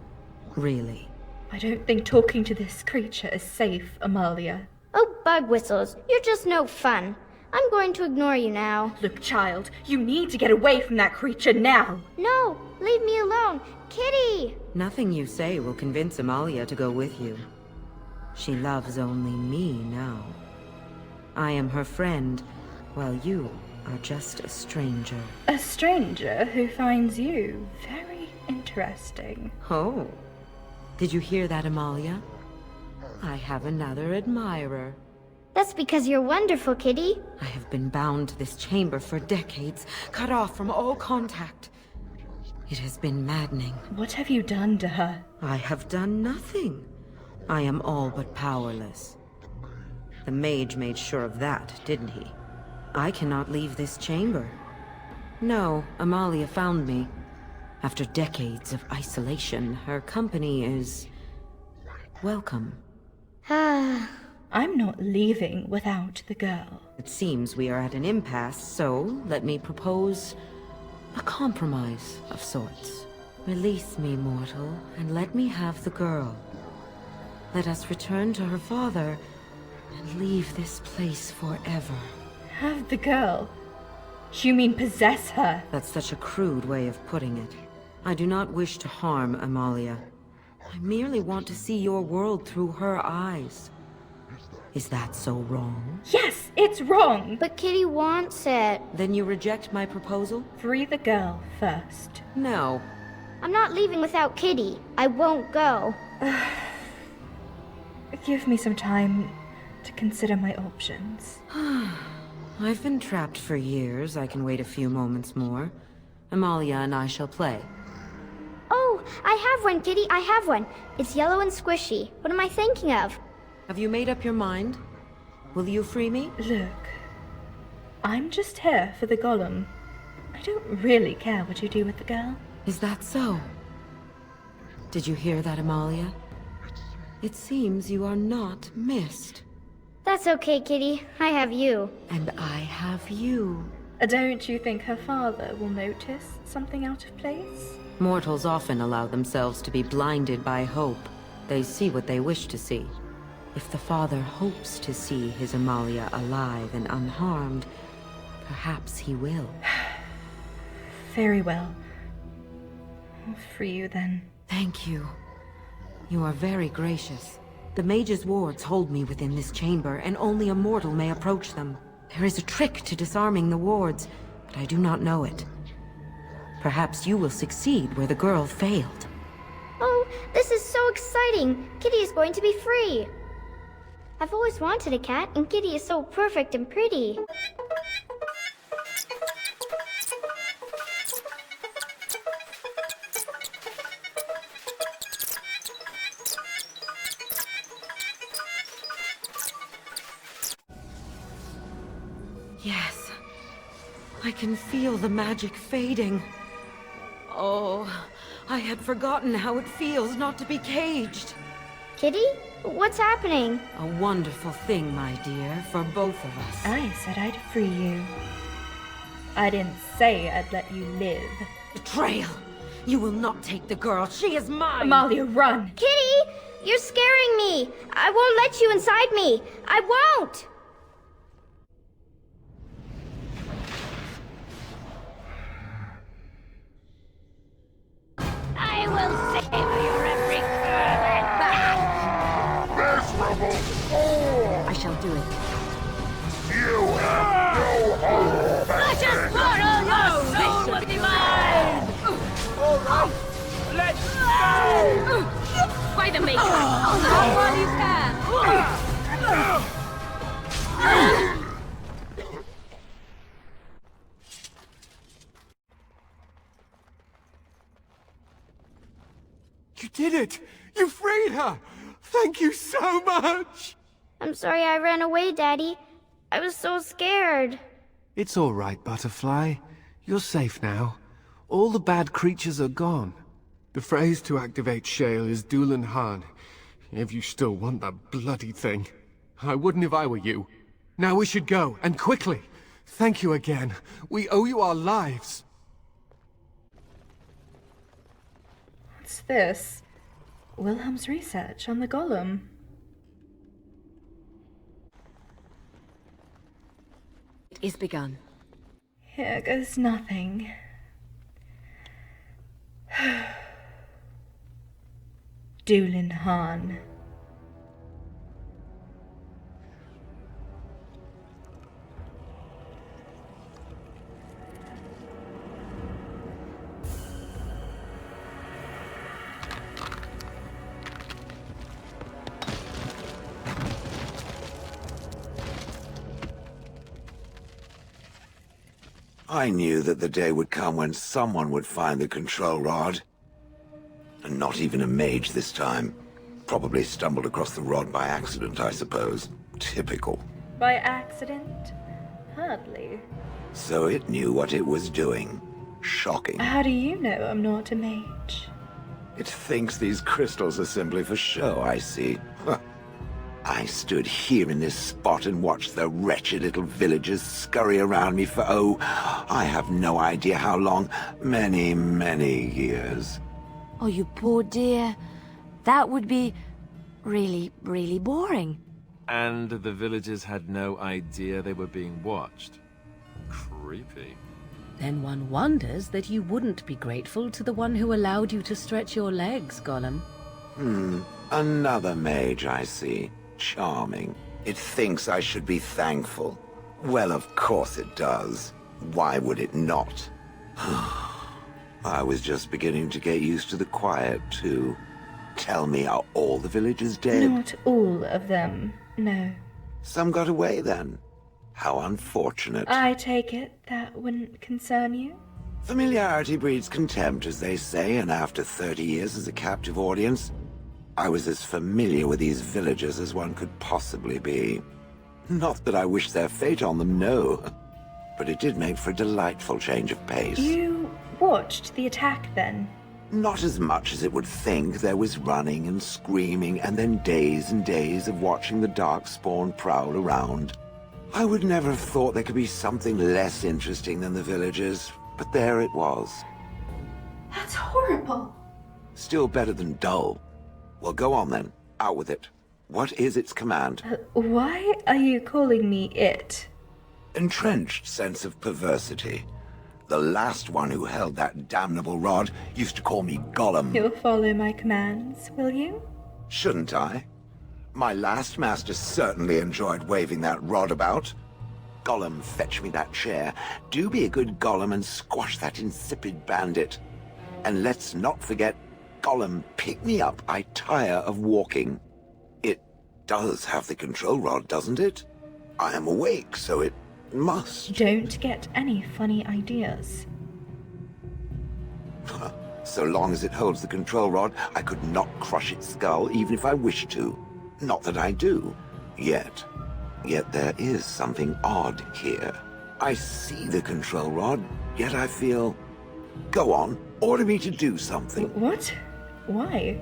really. I don't think talking to this creature is safe, Amalia. Oh, bug whistles, you're just no fun. I'm going to ignore you now. Look, child, you need to get away from that creature now. No, leave me alone. Kitty! Nothing you say will convince Amalia to go with you. She loves only me now. I am her friend, while you are just a stranger. A stranger who finds you very interesting. Oh. Did you hear that, Amalia? I have another admirer. That's because you're wonderful, Kitty. I have been bound to this chamber for decades, cut off from all contact. It has been maddening. What have you done to her? I have done nothing. I am all but powerless. The mage made sure of that, didn't he? I cannot leave this chamber. No, Amalia found me. After decades of isolation, her company is welcome. I'm not leaving without the girl. It seems we are at an impasse, so let me propose a compromise of sorts. Release me, mortal, and let me have the girl. Let us return to her father and leave this place forever. Have the girl? You mean possess her? That's such a crude way of putting it. I do not wish to harm Amalia. I merely want to see your world through her eyes. Is that so wrong? Yes, it's wrong! But Kitty wants it. Then you reject my proposal? Free the girl first. No. I'm not leaving without Kitty. I won't go. Give me some time to consider my options. I've been trapped for years. I can wait a few moments more. Amalia and I shall play. Oh, I have one, Kitty. I have one. It's yellow and squishy. What am I thinking of? Have you made up your mind? Will you free me? Look, I'm just here for the golem. I don't really care what you do with the girl. Is that so? Did you hear that, Amalia? It seems you are not missed. That's okay, Kitty. I have you. And I have you. Don't you think her father will notice something out of place? Mortals often allow themselves to be blinded by hope. They see what they wish to see. If the father hopes to see his Amalia alive and unharmed, perhaps he will. Very well. I'll free you then. Thank you. You are very gracious. The mage's wards hold me within this chamber, and only a mortal may approach them. There is a trick to disarming the wards, but I do not know it. Perhaps you will succeed where the girl failed. Oh, this is so exciting! Kitty is going to be free! I've always wanted a cat, and Kitty is so perfect and pretty. Yes. I can feel the magic fading. Oh, I had forgotten how it feels not to be caged. Kitty? What's happening? A wonderful thing, my dear, for both of us. I said I'd free you. I didn't say I'd let you live. Betrayal! You will not take the girl. She is mine! Amalia, run! Kitty! You're scaring me! I won't let you inside me! I won't! I will savor your every curve. Miserable fool! I shall do it. You have no hope! Such a quarrel, your soul will be mine! All right, let's go! By the maker, I'll have what you can! You did it! You freed her! Thank you so much! I'm sorry I ran away, Daddy. I was so scared. It's all right, Butterfly. You're safe now. All the bad creatures are gone. The phrase to activate Shale is Dulan Han, if you still want that bloody thing. I wouldn't if I were you. Now we should go, and quickly. Thank you again. We owe you our lives. What's this? Wilhelm's research on the golem. It is begun. Here goes nothing. Dulan Han. I knew that the day would come when someone would find the control rod. And not even a mage this time. Probably stumbled across the rod by accident, I suppose. Typical. By accident? Hardly. So it knew what it was doing. Shocking. How do you know I'm not a mage? It thinks these crystals are simply for show, I see. Huh. I stood here in this spot and watched the wretched little villagers scurry around me for, oh, I have no idea how long. Many, many years. Oh, you poor dear. That would be really, really boring. And the villagers had no idea they were being watched. Creepy. Then one wonders that you wouldn't be grateful to the one who allowed you to stretch your legs, Gollum. Another mage, I see. Charming. It thinks I should be thankful. Well, of course it does. Why would it not? I was just beginning to get used to the quiet, too. Tell me, are all the villagers dead? Not all of them, no. Some got away, then. How unfortunate. I take it that wouldn't concern you? Familiarity breeds contempt, as they say, and after 30 years as a captive audience, I was as familiar with these villagers as one could possibly be. Not that I wish their fate on them, no. But it did make for a delightful change of pace. You watched the attack, then? Not as much as it would think. There was running and screaming, and then days and days of watching the Darkspawn prowl around. I would never have thought there could be something less interesting than the villagers, but there it was. That's horrible. Still better than dull. Well, go on then. Out with it. What is its command? Why are you calling me it? Entrenched sense of perversity. The last one who held that damnable rod used to call me Gollum. You'll follow my commands, will you? Shouldn't I? My last master certainly enjoyed waving that rod about. Gollum, fetch me that chair. Do be a good Gollum and squash that insipid bandit. And let's not forget, Gollum, pick me up. I tire of walking. It does have the control rod, doesn't it? I am awake, so it must. Don't get any funny ideas. So long as it holds the control rod, I could not crush its skull, even if I wished to. Not that I do. Yet. Yet there is something odd here. I see the control rod, yet I feel... Go on, order me to do something. What? Why?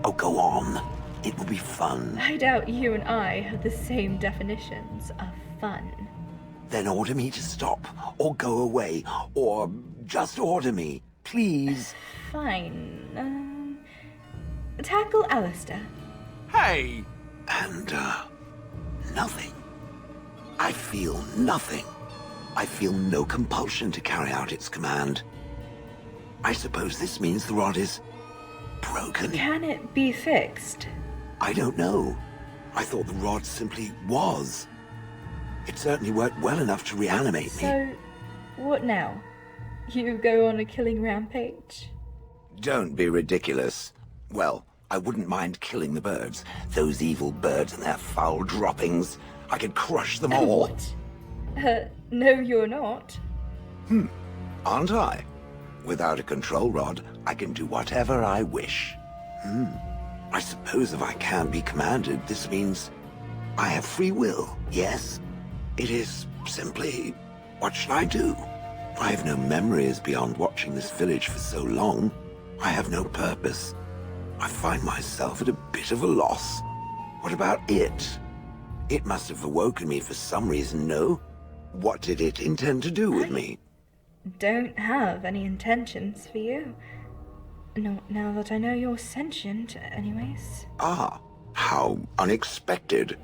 Oh, go on. It will be fun. I doubt you and I have the same definitions of fun. Then order me to stop, or go away, or just order me, please. Fine. Tackle Alistair. Hey! And, nothing. I feel nothing. I feel no compulsion to carry out its command. I suppose this means the rod is broken. Can it be fixed? I don't know. I thought the rod simply was. It certainly worked well enough to reanimate me. So, what now? You go on a killing rampage? Don't be ridiculous. Well, I wouldn't mind killing the birds. Those evil birds and their foul droppings. I could crush them all. What? No, you're not. Aren't I? Without a control rod, I can do whatever I wish. I suppose if I can be commanded, this means I have free will, yes? It is simply, what should I do? I have no memories beyond watching this village for so long. I have no purpose. I find myself at a bit of a loss. What about it? It must have awoken me for some reason, no? What did it intend to do with me? Don't have any intentions for you. Not now that I know you're sentient, anyways. Ah, how unexpected.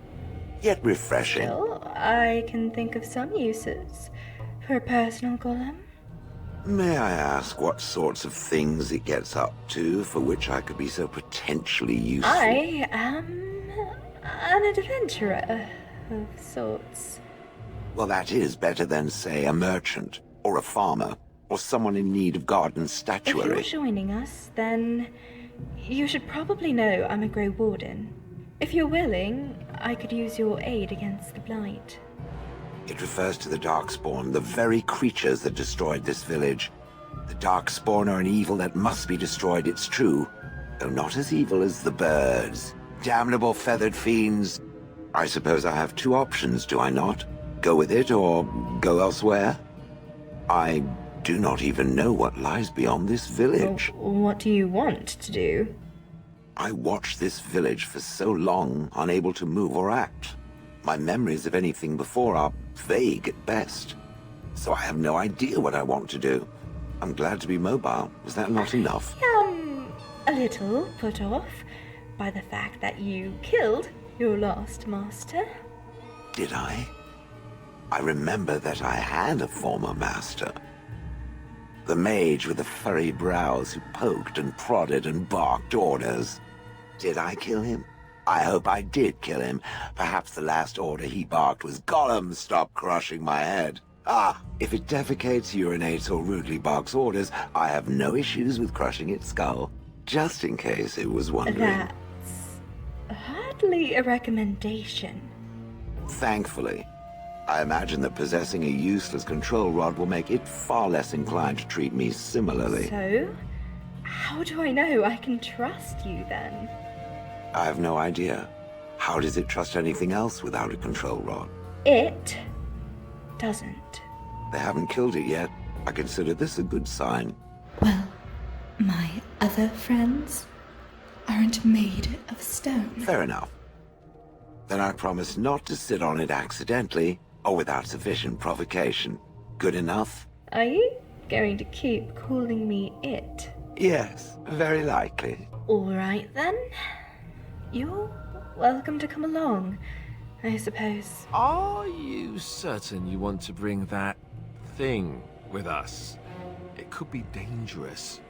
Yet refreshing. Still, I can think of some uses for a personal golem. May I ask what sorts of things it gets up to for which I could be so potentially useful? I am an adventurer of sorts. Well, that is better than, say, a merchant, or a farmer, or someone in need of garden statuary. If you're joining us, then you should probably know I'm a Grey Warden. If you're willing, I could use your aid against the Blight. It refers to the Darkspawn, the very creatures that destroyed this village. The Darkspawn are an evil that must be destroyed, it's true, though not as evil as the birds. Damnable feathered fiends. I suppose I have two options, do I not? Go with it, or go elsewhere? I do not even know what lies beyond this village. Well, what do you want to do? I watched this village for so long, unable to move or act. My memories of anything before are vague at best. So I have no idea what I want to do. I'm glad to be mobile. Is that not enough? A little put off by the fact that you killed your last master. Did I? I remember that I had a former master. The mage with the furry brows who poked and prodded and barked orders. Did I kill him? I hope I did kill him. Perhaps the last order he barked was, Gollum, stop crushing my head. Ah, if it defecates, urinates, or rudely barks orders, I have no issues with crushing its skull. Just in case it was wondering. That's hardly a recommendation. Thankfully. I imagine that possessing a useless control rod will make it far less inclined to treat me similarly. So, how do I know I can trust you then? I have no idea. How does it trust anything else without a control rod? It doesn't. They haven't killed it yet. I consider this a good sign. Well, my other friends aren't made of stone. Fair enough. Then I promise not to sit on it accidentally or without sufficient provocation. Good enough? Are you going to keep calling me it? Yes, very likely. All right then. You're welcome to come along, I suppose. Are you certain you want to bring that thing with us? It could be dangerous.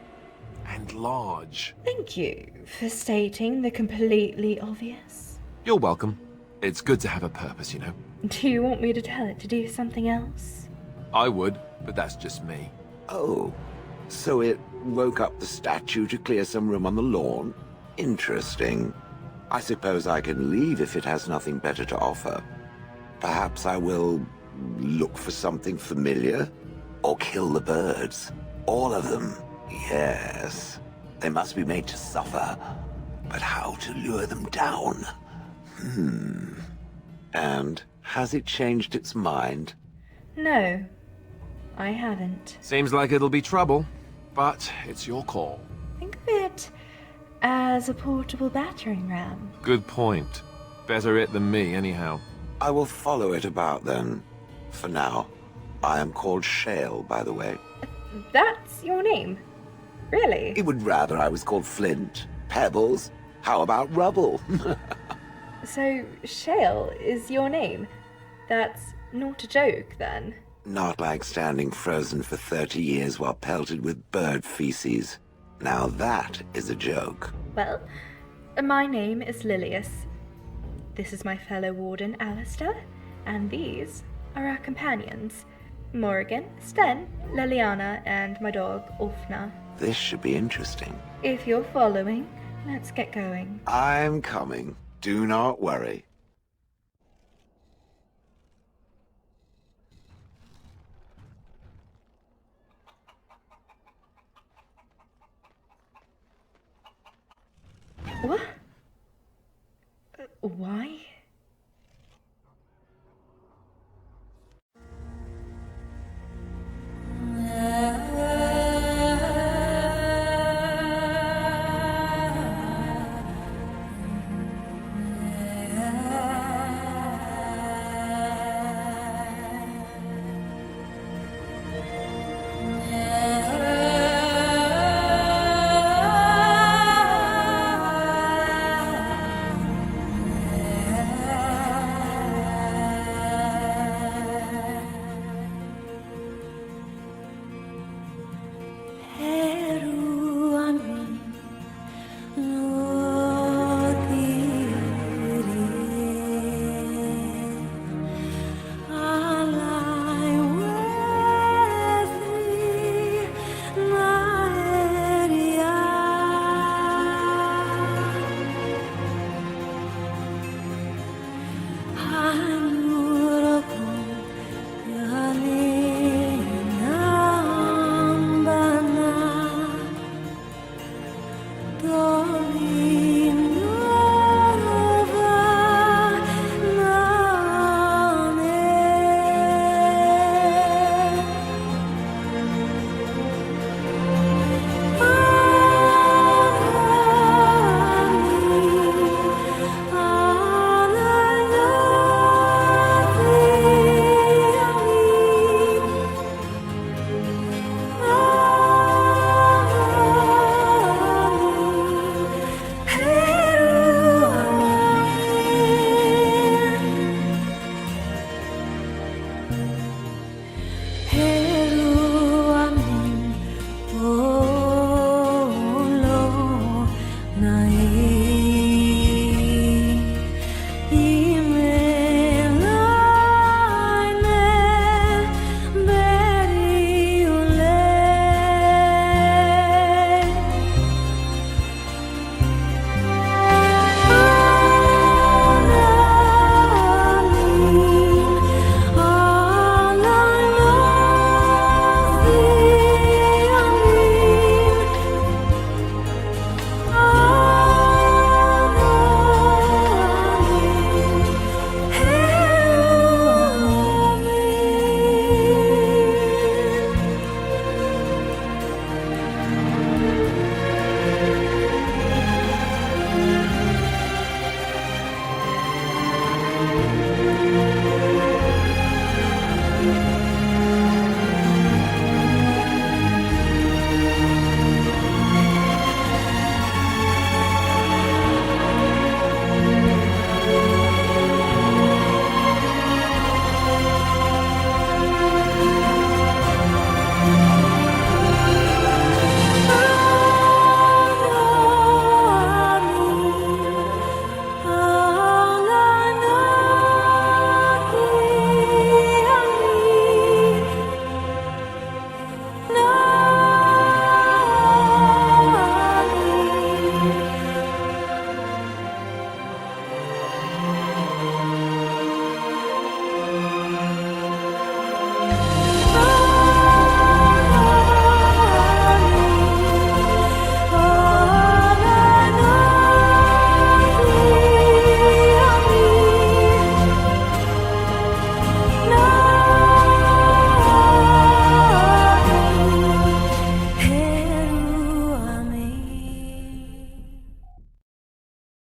And large. Thank you for stating the completely obvious. You're welcome. It's good to have a purpose, you know. Do you want me to tell it to do something else? I would, but that's just me. Oh, so it woke up the statue to clear some room on the lawn? Interesting. I suppose I can leave if it has nothing better to offer. Perhaps I will look for something familiar? Or kill the birds. All of them. Yes. They must be made to suffer. But how to lure them down? And has it changed its mind? No, I haven't. Seems like it'll be trouble, but it's your call. Think of it as a portable battering ram. Good point. Better it than me, anyhow. I will follow it about then. For now. I am called Shale, by the way. That's your name? Really? He would rather I was called Flint. Pebbles? How about Rubble? So, Shale is your name? That's not a joke, then? Not like standing frozen for 30 years while pelted with bird feces. Now that is a joke. Well, my name is Lilias. This is my fellow warden, Alistair, and these are our companions. Morrigan, Sten, Liliana, and my dog, Ulfna. This should be interesting. If you're following, let's get going. I'm coming. Do not worry. What?